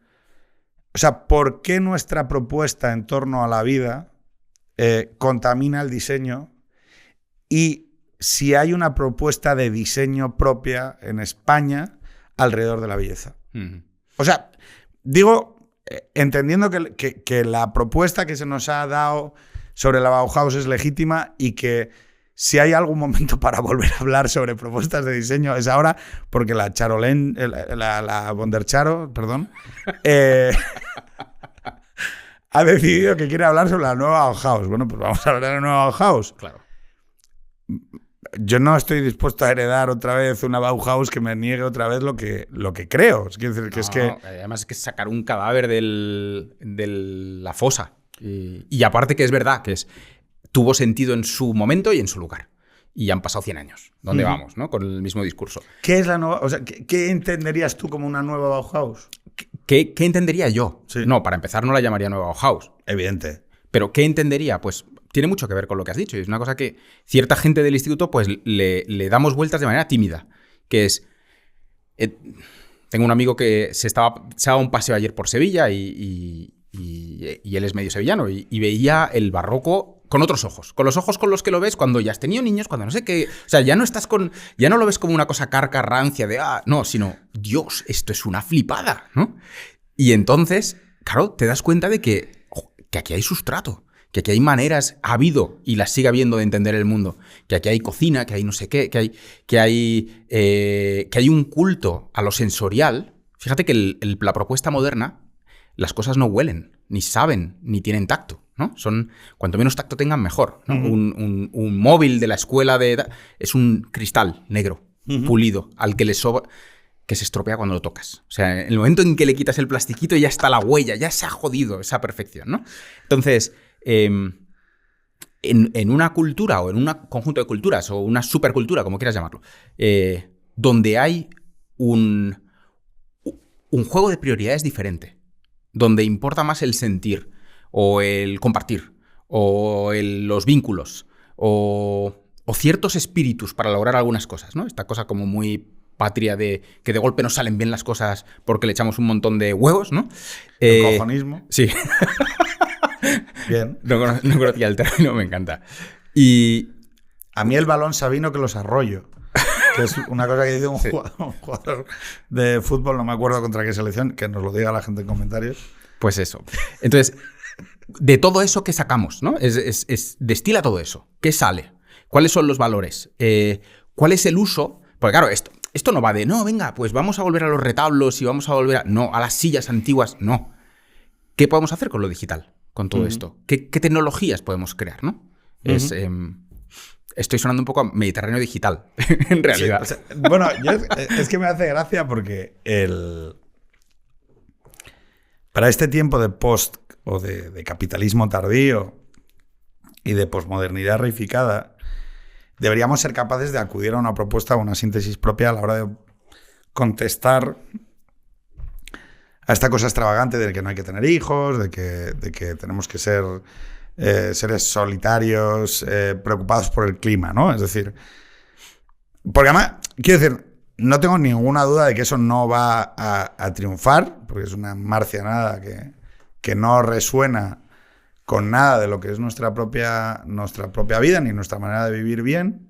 O sea, ¿por qué nuestra propuesta en torno a la vida contamina el diseño? Y si hay una propuesta de diseño propia en España alrededor de la belleza. O sea, digo, entendiendo que la propuesta que se nos ha dado sobre la Bauhaus es legítima y que si hay algún momento para volver a hablar sobre propuestas de diseño es ahora, porque la Charolén, la Bondercharo, perdón, ha decidido que quiere hablar sobre la nueva Bauhaus. Bueno, pues vamos a hablar de la nueva Bauhaus. Claro. Yo no estoy dispuesto a heredar otra vez una Bauhaus que me niegue otra vez lo que creo. Es decir, que es que... Además es que sacar un cadáver de la fosa. Y aparte que es verdad que tuvo sentido en su momento y en su lugar. Y han pasado 100 años. ¿Dónde vamos, no? Con el mismo discurso. ¿Qué es la nueva? O sea, ¿qué entenderías tú como una nueva Bauhaus? ¿Qué entendería yo? Sí. No, para empezar no la llamaría nueva Bauhaus. Evidente. Pero ¿qué entendería? Pues tiene mucho que ver con lo que has dicho. Y es una cosa que cierta gente del instituto pues le damos vueltas de manera tímida. Que es... tengo un amigo que se daba un paseo ayer por Sevilla y él es medio sevillano y veía el barroco con otros ojos. Con los ojos con los que lo ves cuando ya has tenido niños, cuando no sé qué... O sea, ya no lo ves como una cosa carca, rancia de... no, sino... Dios, esto es una flipada, ¿no? Y entonces, claro, te das cuenta de que aquí hay sustrato. Que aquí hay maneras, ha habido y las sigue habiendo de entender el mundo, que aquí hay cocina, que hay no sé qué, que hay un culto a lo sensorial. Fíjate que la propuesta moderna, las cosas no huelen, ni saben, ni tienen tacto, ¿no? Cuanto menos tacto tengan, mejor, ¿no? Un móvil de la escuela es un cristal negro, pulido, al que le sobra... que se estropea cuando lo tocas. O sea, en el momento en que le quitas el plastiquito ya está la huella, ya se ha jodido esa perfección, ¿no? Entonces... en una cultura o en un conjunto de culturas o una supercultura, como quieras llamarlo, donde hay un juego de prioridades diferente, donde importa más el sentir o el compartir o los vínculos o ciertos espíritus para lograr algunas cosas, ¿no? Esta cosa como muy patria de que de golpe nos salen bien las cosas porque le echamos un montón de huevos, ¿no? El cojonismo. Sí. Bien. No conocía el término, me encanta. Y a mí el balón sabino que los arroyo, que es una cosa que dice un jugador de fútbol, no me acuerdo contra qué selección, que nos lo diga la gente en comentarios. Pues eso. Entonces, de todo eso, ¿qué sacamos, no? Destila todo eso. ¿Qué sale? ¿Cuáles son los valores? ¿Cuál es el uso? Porque claro, esto no va de, no, venga, pues vamos a volver a los retablos y vamos a volver a las sillas antiguas. No. ¿Qué podemos hacer con lo digital? Con todo esto. ¿Qué tecnologías podemos crear, no? Estoy sonando un poco a Mediterráneo digital, en realidad. Sí, o sea, bueno, es que me hace gracia porque para este tiempo de post o de capitalismo tardío y de posmodernidad reificada, deberíamos ser capaces de acudir a una propuesta o una síntesis propia a la hora de contestar a esta cosa extravagante de que no hay que tener hijos, de que tenemos que ser seres solitarios, preocupados por el clima, ¿no? Es decir, porque además, quiero decir, no tengo ninguna duda de que eso no va a triunfar, porque es una marcianada que no resuena con nada de lo que es nuestra propia vida ni nuestra manera de vivir bien.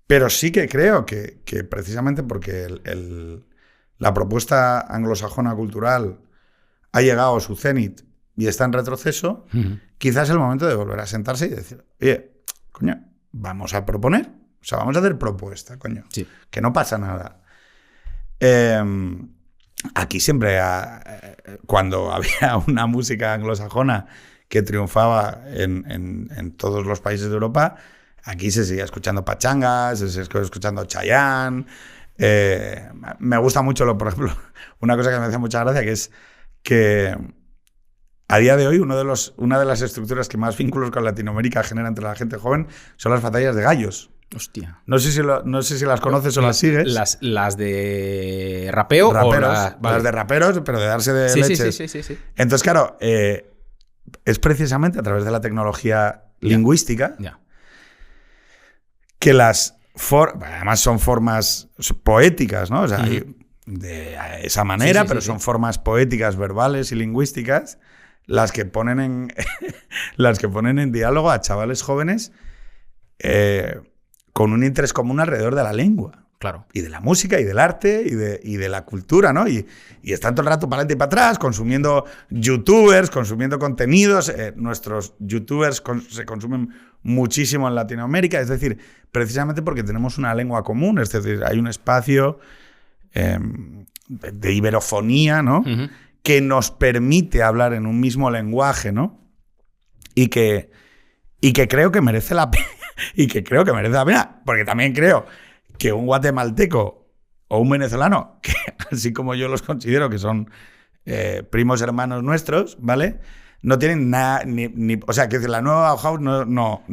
Pero sí que creo que precisamente porque la propuesta anglosajona cultural ha llegado a su cenit y está en retroceso, quizás es el momento de volver a sentarse y decir, oye, coño, vamos a proponer. O sea, vamos a hacer propuesta, coño. Sí. Que no pasa nada. Aquí siempre, cuando había una música anglosajona que triunfaba en todos los países de Europa, aquí se seguía escuchando pachangas, se seguía escuchando Chayanne. Me gusta mucho, por ejemplo, una cosa que me hace mucha gracia, que es que a día de hoy una de las estructuras que más vínculos con Latinoamérica genera entre la gente joven son las batallas de gallos. Hostia. No sé si las conoces o las sigues. Las de rapeo raperos, o vale. Las de raperos, pero de darse de leches. Sí. Entonces, claro, es precisamente a través de la tecnología lingüística que además son formas poéticas, ¿no? O sea, de esa manera, pero son formas poéticas, verbales y lingüísticas las que ponen en diálogo a chavales jóvenes con un interés común alrededor de la lengua. Claro. Y de la música, y del arte, y de la cultura, ¿no? Y están todo el rato para adelante y para atrás, consumiendo youtubers, consumiendo contenidos. Nuestros youtubers se consumen muchísimo en Latinoamérica, es decir, precisamente porque tenemos una lengua común, es decir, hay un espacio de iberofonía, ¿no? Que nos permite hablar en un mismo lenguaje, ¿no? Y que creo que merece la pena. Y que creo que merece la pena, porque también creo que un guatemalteco o un venezolano, que así como yo los considero que son primos hermanos nuestros, ¿vale? No tienen nada, o sea, que la nueva Bauhaus no.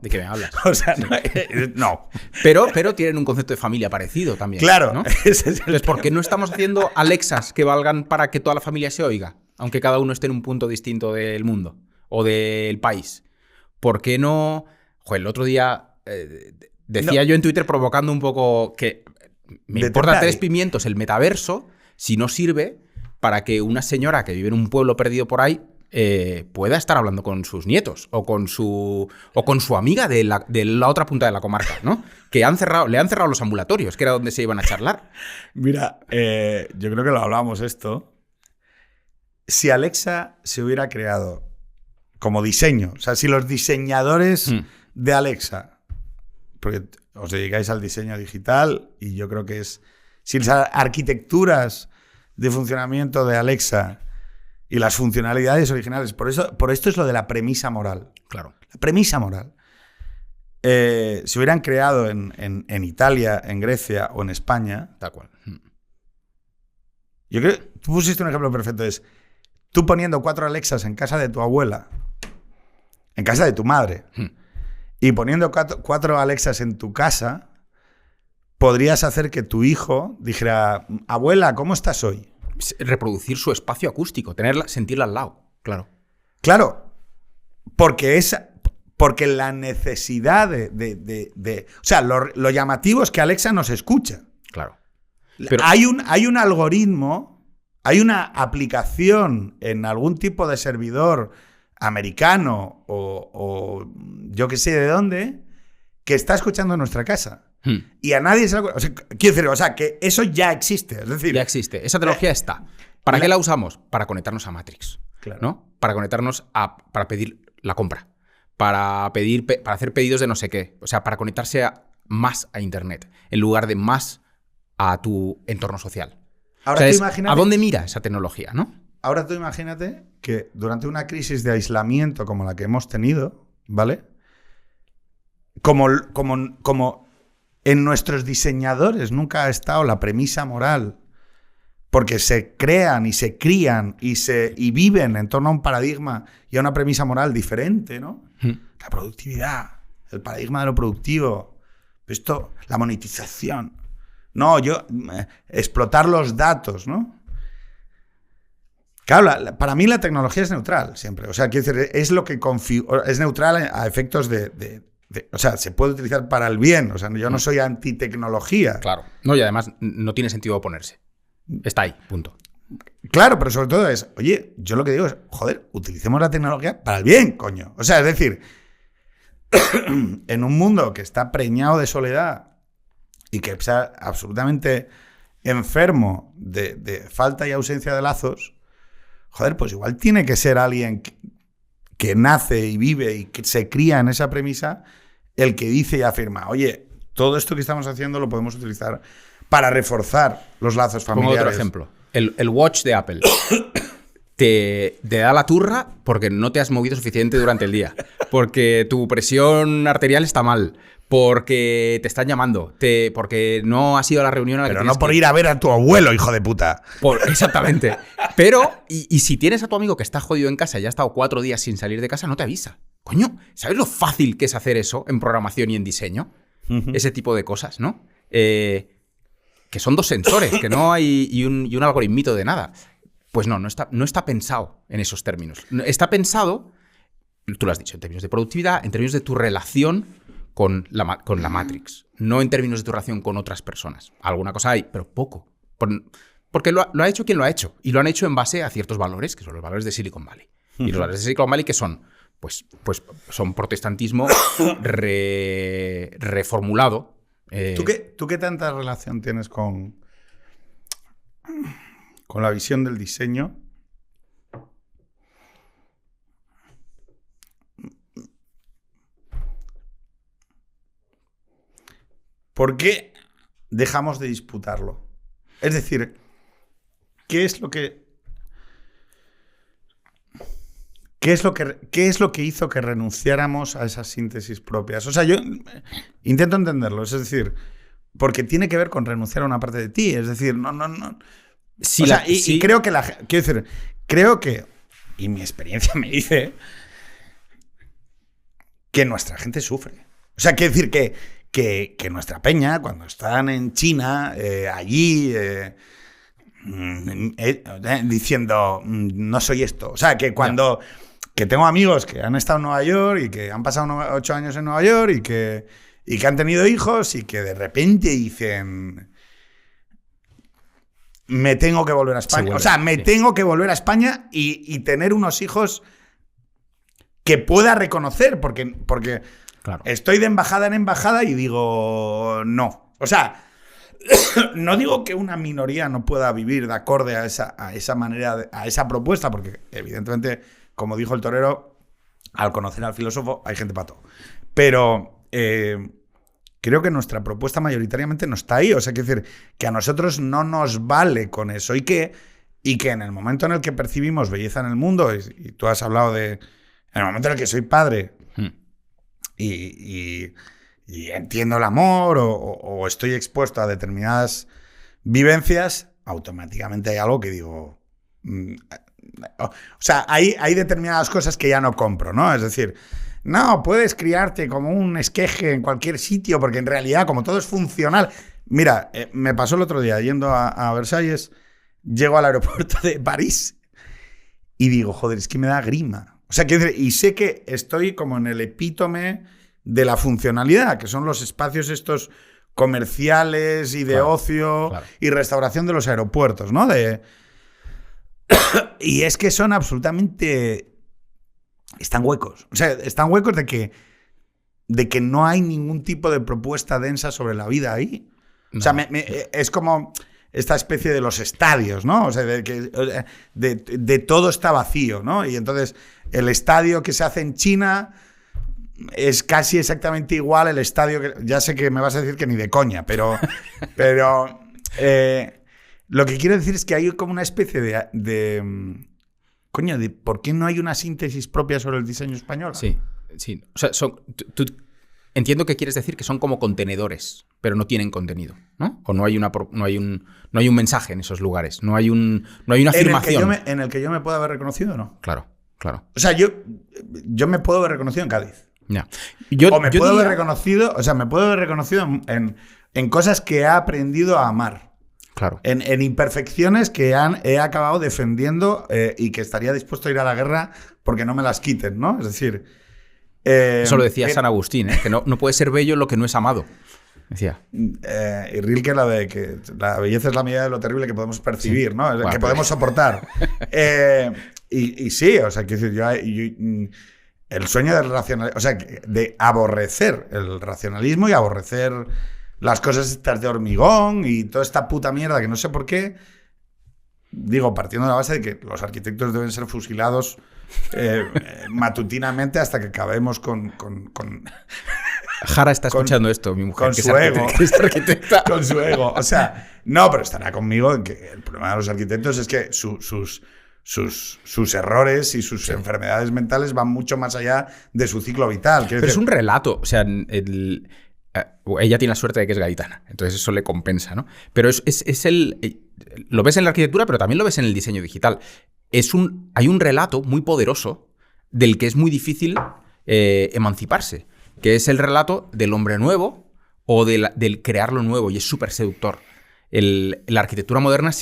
¿De qué me hablas? O sea, no. Pero tienen un concepto de familia parecido también. Claro. ¿No? Entonces, ¿por qué no estamos haciendo Alexas que valgan para que toda la familia se oiga? Aunque cada uno esté en un punto distinto del mundo o del país. ¿Por qué no? Joder, el otro día decía yo en Twitter provocando un poco que me importa 3 pimientos el metaverso si no sirve para que una señora que vive en un pueblo perdido por ahí pueda estar hablando con sus nietos o con su amiga de la otra punta de la comarca, ¿no? Que le han cerrado los ambulatorios, que era donde se iban a charlar. Mira, yo creo que lo hablábamos esto. Si Alexa se hubiera creado como diseño, o sea, si los diseñadores de Alexa, porque os dedicáis al diseño digital y yo creo que si las arquitecturas de funcionamiento de Alexa y las funcionalidades originales, por esto es lo de la premisa moral. Claro. La premisa moral. Se hubieran creado en Italia, en Grecia o en España. Tal cual. Yo creo que tú pusiste un ejemplo perfecto. Es tú poniendo 4 Alexas en casa de tu abuela, en casa de tu madre, y poniendo 4 Alexas en tu casa, podrías hacer que tu hijo dijera, abuela, ¿cómo estás hoy? Reproducir su espacio acústico, sentirla al lado, claro. Claro, porque la necesidad o sea, lo llamativo es que Alexa nos escucha. Claro. Pero hay un algoritmo, hay una aplicación en algún tipo de servidor americano o yo que sé de dónde, que está escuchando en nuestra casa. Y a nadie se lo... O sea, quiero decir, o sea, que eso ya existe. Es decir, ya existe. Esa tecnología está. ¿Para qué la usamos? Para conectarnos a Matrix. Claro. ¿No? Para conectarnos para pedir la compra. Para hacer pedidos de no sé qué. O sea, para conectarse más a Internet. En lugar de más a tu entorno social. Ahora o sea, tú imagínate, ¿a dónde mira esa tecnología, no? Ahora tú imagínate que durante una crisis de aislamiento como la que hemos tenido, ¿vale? Como en nuestros diseñadores nunca ha estado la premisa moral, porque se crean y se crían y viven en torno a un paradigma y a una premisa moral diferente, ¿no? La productividad, el paradigma de lo productivo, esto, la monetización. No, explotar los datos, ¿no? Claro, para mí la tecnología es neutral siempre. O sea, quiero decir, es lo que es neutral a efectos de O sea, se puede utilizar para el bien. O sea, yo no soy antitecnología. Claro. No, y además no tiene sentido oponerse. Está ahí, punto. Claro, pero sobre todo es, oye, yo lo que digo es, joder, utilicemos la tecnología para el bien, coño. O sea, es decir, en un mundo que está preñado de soledad y que está absolutamente enfermo de falta y ausencia de lazos, joder, pues igual tiene que ser alguien que nace y vive y que se cría en esa premisa el que dice y afirma, oye, todo esto que estamos haciendo lo podemos utilizar para reforzar los lazos familiares. Pongo otro ejemplo. El watch de Apple te da la turra porque no te has movido suficiente durante el día, porque tu presión arterial está mal, porque te están llamando, porque no has ido a la reunión a la Pero que no por ir a ver a tu abuelo, hijo de puta. Exactamente. Pero, y si tienes a tu amigo que está jodido en casa y ha estado 4 días sin salir de casa, no te avisa. Coño, ¿sabes lo fácil que es hacer eso en programación y en diseño? Ese tipo de cosas, ¿no? Que son 2 sensores, que no hay y un algoritmito de nada. Pues no está pensado en esos términos. Está pensado, tú lo has dicho, en términos de productividad, en términos de tu relación con la Matrix, no en términos de tu relación con otras personas. Alguna cosa hay, pero poco. Porque lo ha hecho quien lo ha hecho, y lo han hecho en base a ciertos valores, que son los valores de Silicon Valley. Y los valores de Silicon Valley, que son? Pues son protestantismo reformulado. ¿Tú qué tanta relación tienes con la visión del diseño? ¿Por qué dejamos de disputarlo? Es decir, ¿qué es lo que hizo que renunciáramos a esas síntesis propias? O sea, yo intento entenderlo. Es decir, porque tiene que ver con renunciar a una parte de ti. Es decir, no. Sí, o sea, y creo que creo que, y mi experiencia me dice que nuestra gente sufre. O sea, quiero decir que nuestra peña, cuando están en China, allí, diciendo, no soy esto. O sea, que cuando... Que tengo amigos que han estado en Nueva York y que han pasado 8 años en Nueva York y que han tenido hijos y que de repente dicen... Me tengo que volver a España. O sea, tengo que volver a España y tener unos hijos que pueda reconocer, porque claro, estoy de embajada en embajada y digo no. O sea, no digo que una minoría no pueda vivir de acorde a esa manera, a esa propuesta, porque evidentemente, como dijo el torero, al conocer al filósofo hay gente para todo. Pero creo que nuestra propuesta mayoritariamente no está ahí. O sea, quiero decir, que a nosotros no nos vale con eso y que en el momento en el que percibimos belleza en el mundo, y tú has hablado en el momento en el que soy padre y entiendo el amor o estoy expuesto a determinadas vivencias, automáticamente hay algo que digo... O sea, hay determinadas cosas que ya no compro, ¿no? Es decir... No, puedes criarte como un esqueje en cualquier sitio, porque en realidad, como todo es funcional... Mira, me pasó el otro día yendo a Versalles, llego al aeropuerto de París y digo, joder, es que me da grima. O sea, y sé que estoy como en el epítome de la funcionalidad, que son los espacios estos comerciales y de ocio y restauración de los aeropuertos, ¿no? Y es que son absolutamente... Están huecos. O sea, están huecos de que no hay ningún tipo de propuesta densa sobre la vida ahí. No. O sea, es como esta especie de los estadios, ¿no? O sea, de todo está vacío, ¿no? Y entonces el estadio que se hace en China es casi exactamente igual al estadio que... Ya sé que me vas a decir que ni de coña, pero lo que quiero decir es que hay como una especie de ¿por qué no hay una síntesis propia sobre el diseño español? Sí. O sea, entiendo que quieres decir que son como contenedores, pero no tienen contenido, ¿no? O no hay un mensaje en esos lugares, no hay una afirmación. En el que yo me pueda haber reconocido, ¿no? Claro. O sea, yo me puedo haber reconocido en Cádiz. Ya. Me puedo haber reconocido en cosas que he aprendido a amar. Claro. En imperfecciones que he acabado defendiendo y que estaría dispuesto a ir a la guerra porque no me las quiten, ¿no? Es decir, Eso lo decía San Agustín, que no puede ser bello lo que no es amado. Decía. Y Rilke, la de que la belleza es la medida de lo terrible que podemos percibir, sí. ¿no? Bueno, que podemos soportar. Y sí, o sea, quiero decir, el sueño del racionalismo, o sea, de aborrecer el racionalismo y aborrecer las cosas estas de hormigón y toda esta puta mierda que no sé por qué, digo, partiendo de la base de que los arquitectos deben ser fusilados matutinamente hasta que acabemos con Jara está escuchando esto, mi mujer. Con su ego. Con su ego. O sea, no, pero estará conmigo en que el problema de los arquitectos es que sus errores y sus enfermedades mentales van mucho más allá de su ciclo vital. Pero es un relato. O sea, ella tiene la suerte de que es gaditana, entonces eso le compensa, ¿no? Pero lo ves en la arquitectura, pero también lo ves en el diseño digital. Hay un relato muy poderoso del que es muy difícil emanciparse, que es el relato del hombre nuevo o del crear lo nuevo, y es súper seductor. La arquitectura moderna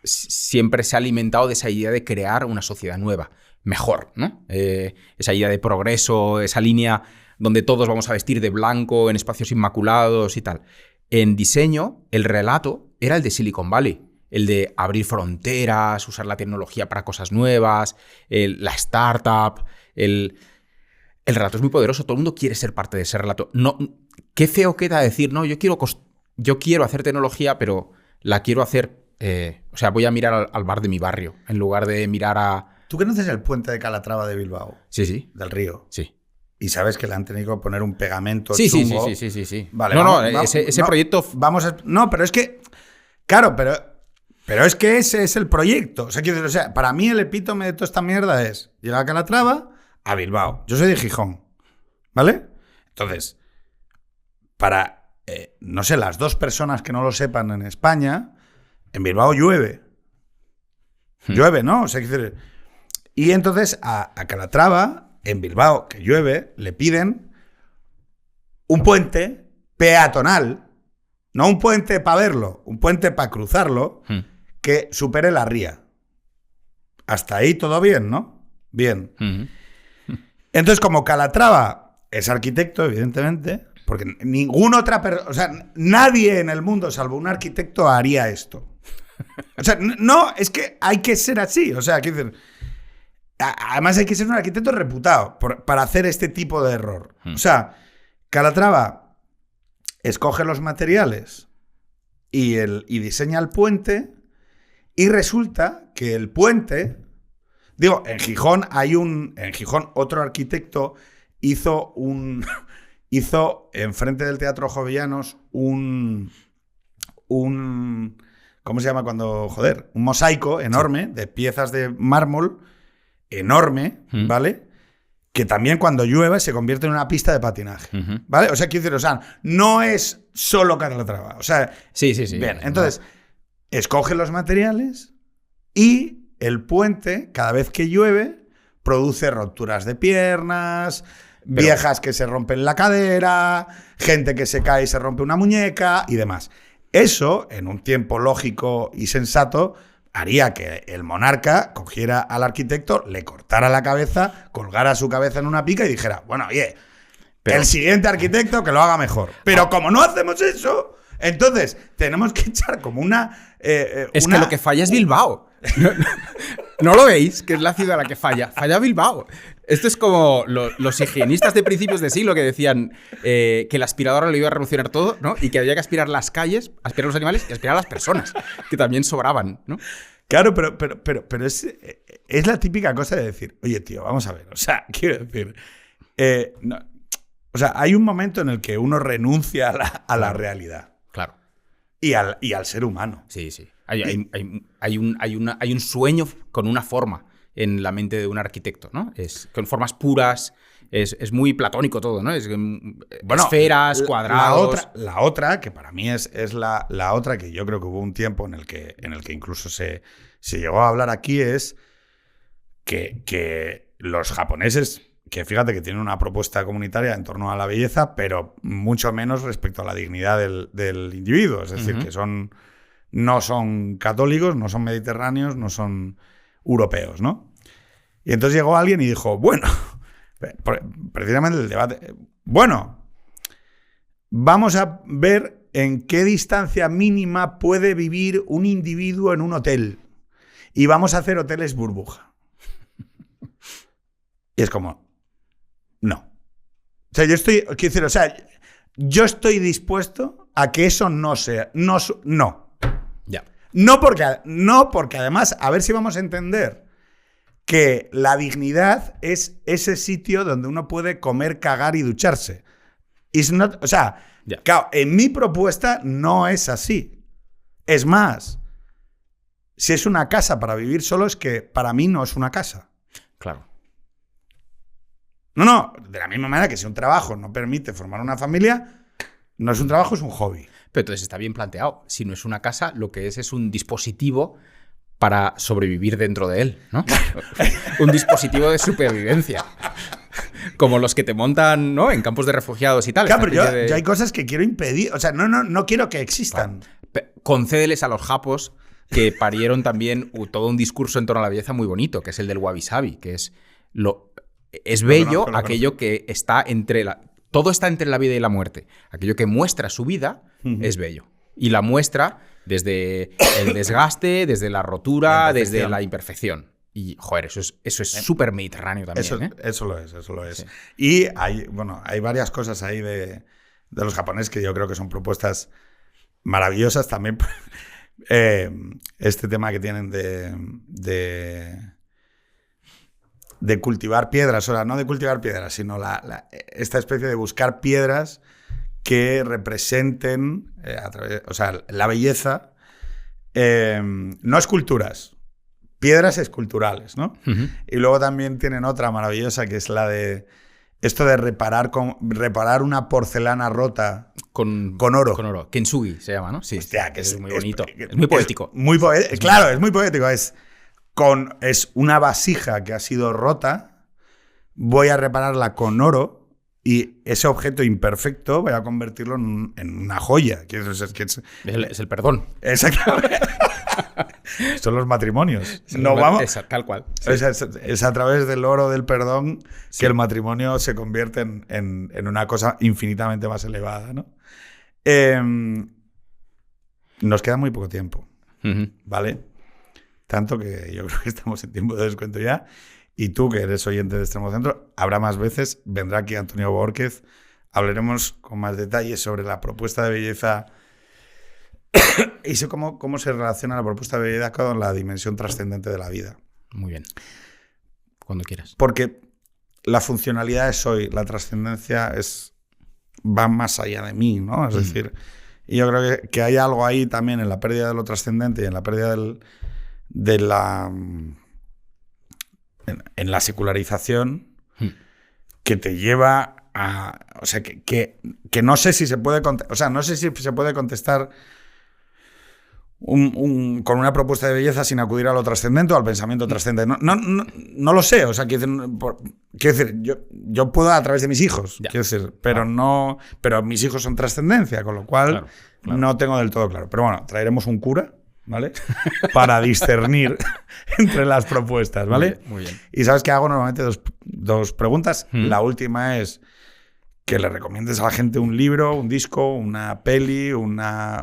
siempre se ha alimentado de esa idea de crear una sociedad nueva, mejor, ¿no? Esa idea de progreso, esa línea donde todos vamos a vestir de blanco en espacios inmaculados y tal. En diseño, el relato era el de Silicon Valley, el de abrir fronteras, usar la tecnología para cosas nuevas, la startup, el relato es muy poderoso, todo el mundo quiere ser parte de ese relato. No, qué feo queda decir, no, yo quiero hacer tecnología, pero la quiero hacer, o sea, voy a mirar al bar de mi barrio, en lugar de mirar a... ¿Tú conoces el puente de Calatrava de Bilbao? Sí. Del río. Sí. Y sabes que le han tenido que poner un pegamento chungo. Sí. Vale, ese proyecto... No, pero es que... Claro, pero es que ese es el proyecto. O sea, para mí el epítome de toda esta mierda es llegar a Calatrava, a Bilbao. Yo soy de Gijón, ¿vale? Entonces, para, no sé, las dos personas que no lo sepan en España, en Bilbao llueve. Llueve, ¿no? O sea, y entonces a Calatrava, en Bilbao, que llueve, le piden un puente peatonal, no un puente para verlo, un puente para cruzarlo, que supere la ría. Hasta ahí todo bien, ¿no? Bien. Entonces, como Calatrava es arquitecto, evidentemente, porque ninguna otra persona, o sea, nadie en el mundo, salvo un arquitecto, haría esto. O sea, no, es que hay que ser así. O sea, quiero decir, además hay que ser un arquitecto reputado para hacer este tipo de error. O sea, Calatrava escoge los materiales y diseña el puente, y resulta que el puente... Digo, en Gijón otro arquitecto hizo enfrente del Teatro Jovellanos un ¿cómo se llama cuando? Joder, un mosaico enorme de piezas de mármol enorme, ¿vale? Que también cuando llueve se convierte en una pista de patinaje, ¿vale? O sea, quiero decir, o sea, no es solo Calatrava, o sea... Sí. Bien, entonces, escoge los materiales y el puente, cada vez que llueve, produce rupturas de piernas, viejas que se rompen la cadera, gente que se cae y se rompe una muñeca y demás. Eso, en un tiempo lógico y sensato, haría que el monarca cogiera al arquitecto, le cortara la cabeza, colgara su cabeza en una pica y dijera, bueno, oye, el siguiente arquitecto que lo haga mejor. Pero como no hacemos eso, entonces tenemos que echar como una... que lo que falla es Bilbao. ¿No lo veis? Que es la ciudad la que falla. Falla Bilbao. Esto es como los higienistas de principios de siglo que decían que el aspirador lo iba a revolucionar todo, ¿no? Y que había que aspirar las calles, aspirar los animales y aspirar a las personas, que también sobraban, ¿no? Claro, pero es la típica cosa de decir, oye, tío, vamos a ver. O sea, quiero decir... no, o sea, hay un momento en el que uno renuncia a la realidad. Claro. Y al ser humano. Sí. Hay un sueño con una forma en la mente de un arquitecto, ¿no? Con formas puras, es muy platónico todo, ¿no? Esferas, cuadrados... La otra, que para mí es la otra, que yo creo que hubo un tiempo en el que incluso se llegó a hablar aquí, es que los japoneses, que fíjate que tienen una propuesta comunitaria en torno a la belleza, pero mucho menos respecto a la dignidad del individuo. Es decir, que no son católicos, no son mediterráneos, no son europeos, ¿no? Y entonces llegó alguien y dijo, bueno, Precisamente el debate... Bueno, vamos a ver en qué distancia mínima puede vivir un individuo en un hotel. Y vamos a hacer hoteles burbuja. Y es como... No. O sea, yo estoy dispuesto a que eso no sea... No. Ya. No porque además, a ver si vamos a entender que la dignidad es ese sitio donde uno puede comer, cagar y ducharse. Claro, en mi propuesta no es así. Es más, si es una casa para vivir solo, es que para mí no es una casa. Claro. No, de la misma manera que si un trabajo no permite formar una familia, no es un trabajo, es un hobby. Pero entonces está bien planteado. Si no es una casa, lo que es un dispositivo para sobrevivir dentro de él, ¿no? Un dispositivo de supervivencia. Como los que te montan, ¿no? En campos de refugiados y tal. Claro, pero yo hay cosas que quiero impedir. O sea, no quiero que existan. Claro. Concédeles a los japos que parieron también todo un discurso en torno a la belleza muy bonito, que es el del wabi-sabi, que es bello aquello que está entre todo está entre la vida y la muerte. Aquello que muestra su vida es bello. Y la muestra desde el desgaste, desde la rotura, desde la imperfección. Y, joder, eso es súper mediterráneo también. Eso lo es. Sí. Y hay varias cosas ahí de los japoneses que yo creo que son propuestas maravillosas también. Este tema que tienen de cultivar piedras, o sea, no de cultivar piedras, sino esta especie de buscar piedras que representen la belleza, no esculturas, piedras esculturales, ¿no? Uh-huh. Y luego también tienen otra maravillosa que es la de esto de reparar una porcelana rota con oro. Con oro. Kintsugi se llama, ¿no? Sí. Hostia, que es muy bonito. Es muy poético. Claro, es muy poético. Es una vasija que ha sido rota, voy a repararla con oro y ese objeto imperfecto voy a convertirlo en una joya. Es el perdón. Exactamente. Son los matrimonios. Tal cual. Sí. Es a través del oro del perdón que el matrimonio se convierte en una cosa infinitamente más elevada, ¿no? Nos queda muy poco tiempo, ¿vale? Tanto que yo creo que estamos en tiempo de descuento ya. Y tú, que eres oyente de Extremo Centro, habrá más veces. Vendrá aquí Antonio Bórquez. Hablaremos con más detalles sobre la propuesta de belleza y sé cómo se relaciona la propuesta de belleza con la dimensión trascendente de la vida. Muy bien. Cuando quieras. Porque la funcionalidad es hoy, la trascendencia va más allá de mí, ¿no? Es decir, y yo creo que hay algo ahí también en la pérdida de lo trascendente y en la pérdida en la secularización que te lleva a... O sea, que no sé si se puede... O sea, no sé si se puede contestar con una propuesta de belleza sin acudir a lo trascendente o al pensamiento trascendente. No lo sé. O sea, quiero decir, yo puedo a través de mis hijos, quiero decir, pero mis hijos son trascendencia, con lo cual no tengo del todo claro. Pero bueno, traeremos un cura, ¿vale? Para discernir entre las propuestas, ¿vale? Muy bien. Y sabes que hago normalmente dos preguntas. La última es que le recomiendes a la gente un libro, un disco, una peli, una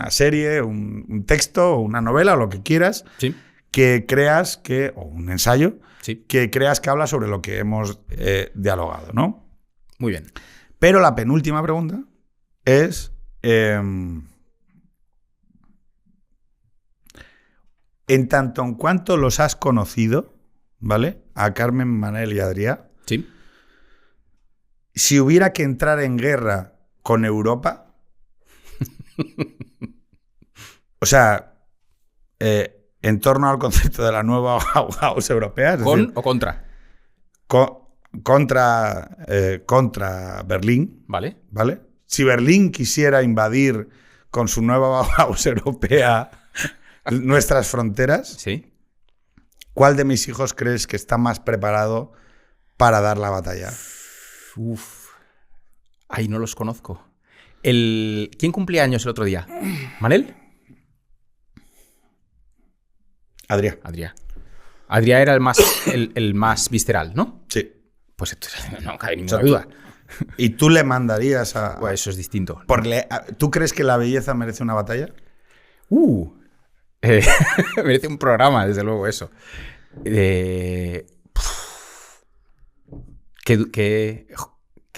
serie, un texto, una novela, o lo que quieras, que creas o un ensayo, que creas que habla sobre lo que hemos dialogado, ¿no? Muy bien. Pero la penúltima pregunta es... en tanto en cuanto los has conocido, ¿vale? A Carmen, Manel y Adrià. Sí. Si hubiera que entrar en guerra con Europa, o sea, en torno al concepto de la nueva Bauhaus europea. ¿Con o contra? Contra Berlín. Vale. ¿Vale? Si Berlín quisiera invadir con su nueva Bauhaus europea nuestras fronteras, sí. ¿Cuál de mis hijos crees que está más preparado para dar la batalla? Ay, no los conozco. ¿Quién cumplía años el otro día? ¿Manel? Adrià. Adrià era el más visceral, ¿no? Sí. Pues entonces no cabe ninguna duda. ¿Y tú le mandarías a...? Pues eso es distinto. ¿Tú crees que la belleza merece una batalla? Merece un programa, desde luego, eso. Qué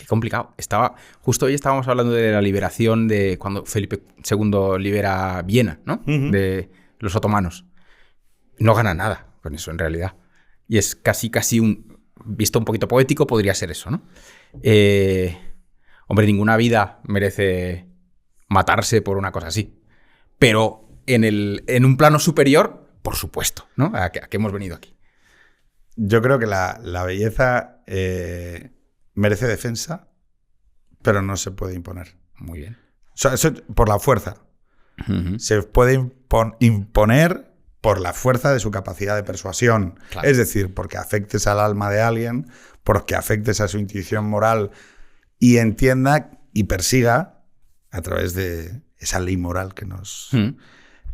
complicado. Justo hoy estábamos hablando de la liberación de cuando Felipe II libera Viena, ¿no? Uh-huh. De los otomanos. No gana nada con eso, en realidad. Y es casi visto un poquito poético, podría ser eso, ¿no? Hombre, ninguna vida merece matarse por una cosa así. Pero en un plano superior, por supuesto, ¿no? ¿A qué hemos venido aquí? Yo creo que la belleza merece defensa, pero no se puede imponer. Muy bien. O sea, eso por la fuerza. Uh-huh. Se puede imponer por la fuerza de su capacidad de persuasión. Claro. Es decir, porque afectes al alma de alguien, porque afectes a su intuición moral y entienda y persiga a través de esa ley moral que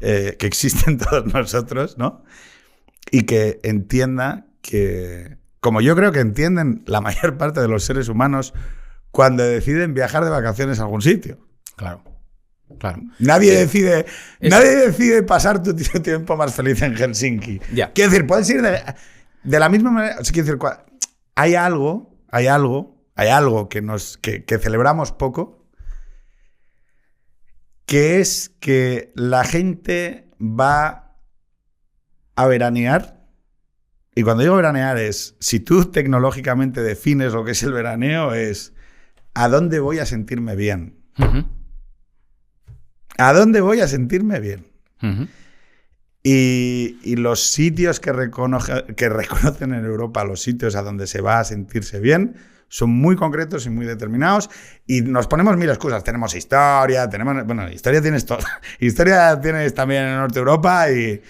que existe en todos nosotros, ¿no? Y que entienda que, como yo creo que entienden la mayor parte de los seres humanos cuando deciden viajar de vacaciones a algún sitio. Claro. Claro. Nadie decide pasar tu tiempo más feliz en Helsinki. Yeah. Quiero decir, puedes ir de la misma manera. O sea, quiero decir, hay algo que celebramos poco, que es que la gente va a veranear. Y cuando digo veranear es, si tú tecnológicamente defines lo que es el veraneo, es ¿a dónde voy a sentirme bien? Uh-huh. ¿A dónde voy a sentirme bien? Uh-huh. Y los sitios que reconocen en Europa, los sitios a donde se va a sentirse bien, son muy concretos y muy determinados. Y nos ponemos mil excusas. Tenemos historia, historia tienes todo. Historia tienes también en Norte Europa y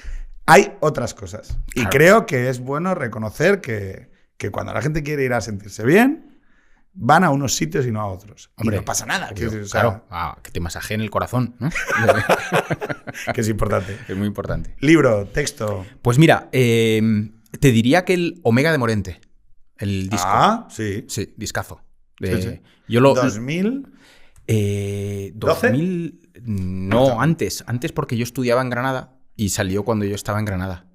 hay otras cosas. Claro. Y creo que es bueno reconocer que cuando la gente quiere ir a sentirse bien, van a unos sitios y no a otros. Hombre, y no pasa nada. Claro, que te masajeen el corazón, ¿no? Que es importante. Es muy importante. Libro, texto. Pues mira, te diría que el Omega de Morente, el disco. Ah, sí. Sí, discazo. Sí. Yo lo... 2000... 2000... No, antes porque yo estudiaba en Granada y salió cuando yo estaba en Granada.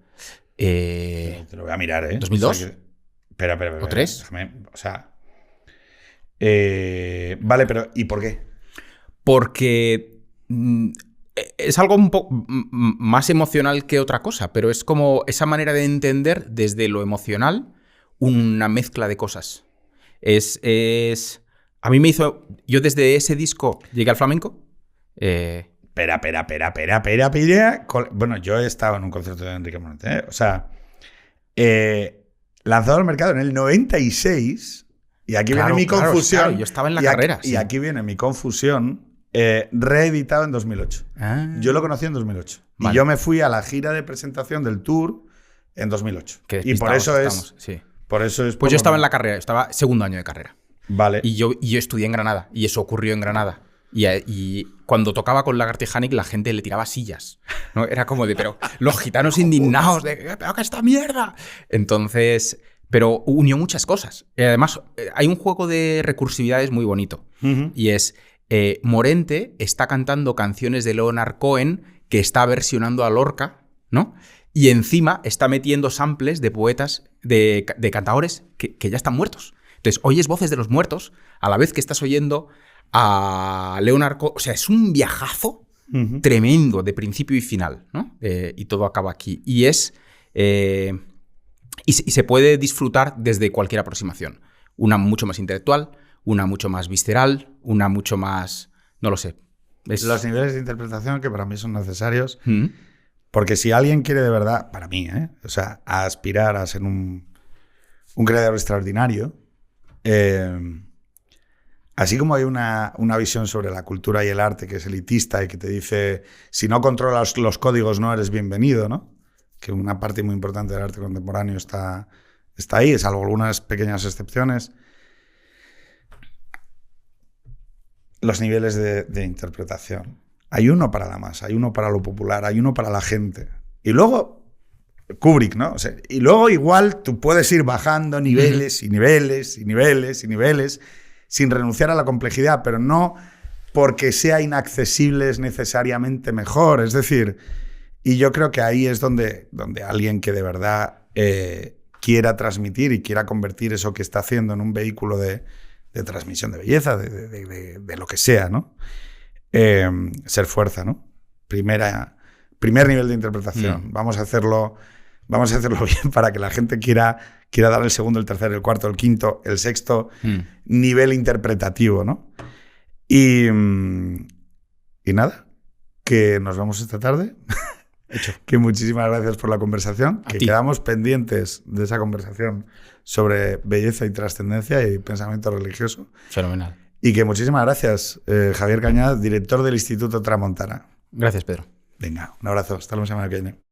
Te lo voy a mirar, ¿eh? ¿2002? O sea espera. ¿O 3? O sea... vale, pero ¿y por qué? Porque es algo un poco más emocional que otra cosa, pero es como esa manera de entender desde lo emocional una mezcla de cosas. A mí me hizo... Yo desde ese disco llegué al flamenco. Espera. Bueno, yo he estado en un concierto de Enrique Morente, ¿eh? O sea, lanzado al mercado en el 96... Y aquí viene mi confusión. Claro, yo estaba en la carrera. Y aquí viene mi confusión. Reeditado en 2008. Yo lo conocí en 2008. Vale. Y yo me fui a la gira de presentación del tour en 2008. Y por eso es... Sí. Por eso es... Pues yo estaba en la carrera. Estaba segundo año de carrera. Vale. Y yo estudié en Granada. Y eso ocurrió en Granada. Y cuando tocaba con Lagartijanic, la gente le tiraba sillas, ¿no? Era como de... Pero los gitanos indignados de... ¿Pero qué esta mierda? Entonces... Pero unió muchas cosas. Además, hay un juego de recursividades muy bonito. Uh-huh. Y es, Morente está cantando canciones de Leonard Cohen que está versionando a Lorca, ¿no? Y encima está metiendo samples de poetas, de cantadores que ya están muertos. Entonces, oyes voces de los muertos a la vez que estás oyendo a Leonard Cohen. O sea, es un viajazo uh-huh. tremendo de principio y final, ¿no? Y todo acaba aquí. Y es... Y se puede disfrutar desde cualquier aproximación. Una mucho más intelectual, una mucho más visceral, una mucho más... No lo sé. Los niveles de interpretación que para mí son necesarios. Mm-hmm. Porque si alguien quiere de verdad, para mí, o sea, a aspirar a ser un creador extraordinario, así como hay una visión sobre la cultura y el arte que es elitista y que te dice, si no controlas los códigos no eres bienvenido, ¿no? Que una parte muy importante del arte contemporáneo está ahí, salvo algunas pequeñas excepciones. Los niveles de interpretación. Hay uno para la masa, hay uno para lo popular, hay uno para la gente. Y luego Kubrick, ¿no? O sea, y luego igual tú puedes ir bajando niveles y niveles y niveles y niveles sin renunciar a la complejidad, pero no porque sea inaccesible es necesariamente mejor. Es decir, y yo creo que ahí es donde alguien que de verdad quiera transmitir y quiera convertir eso que está haciendo en un vehículo de transmisión de belleza, de lo que sea, ¿no? Ser fuerza, ¿no? Primer nivel de interpretación. Vamos a hacerlo bien para que la gente quiera dar el segundo, el tercero, el cuarto, el quinto, el sexto nivel interpretativo, ¿no? Y nada, que nos vemos esta tarde. Hecho. Que muchísimas gracias por la conversación. Que quedamos pendientes de esa conversación sobre belleza y trascendencia y pensamiento religioso. Fenomenal. Y que muchísimas gracias, Javier Cañada, director del Instituto Tramontana. Gracias, Pedro. Venga, un abrazo. Hasta la semana que viene.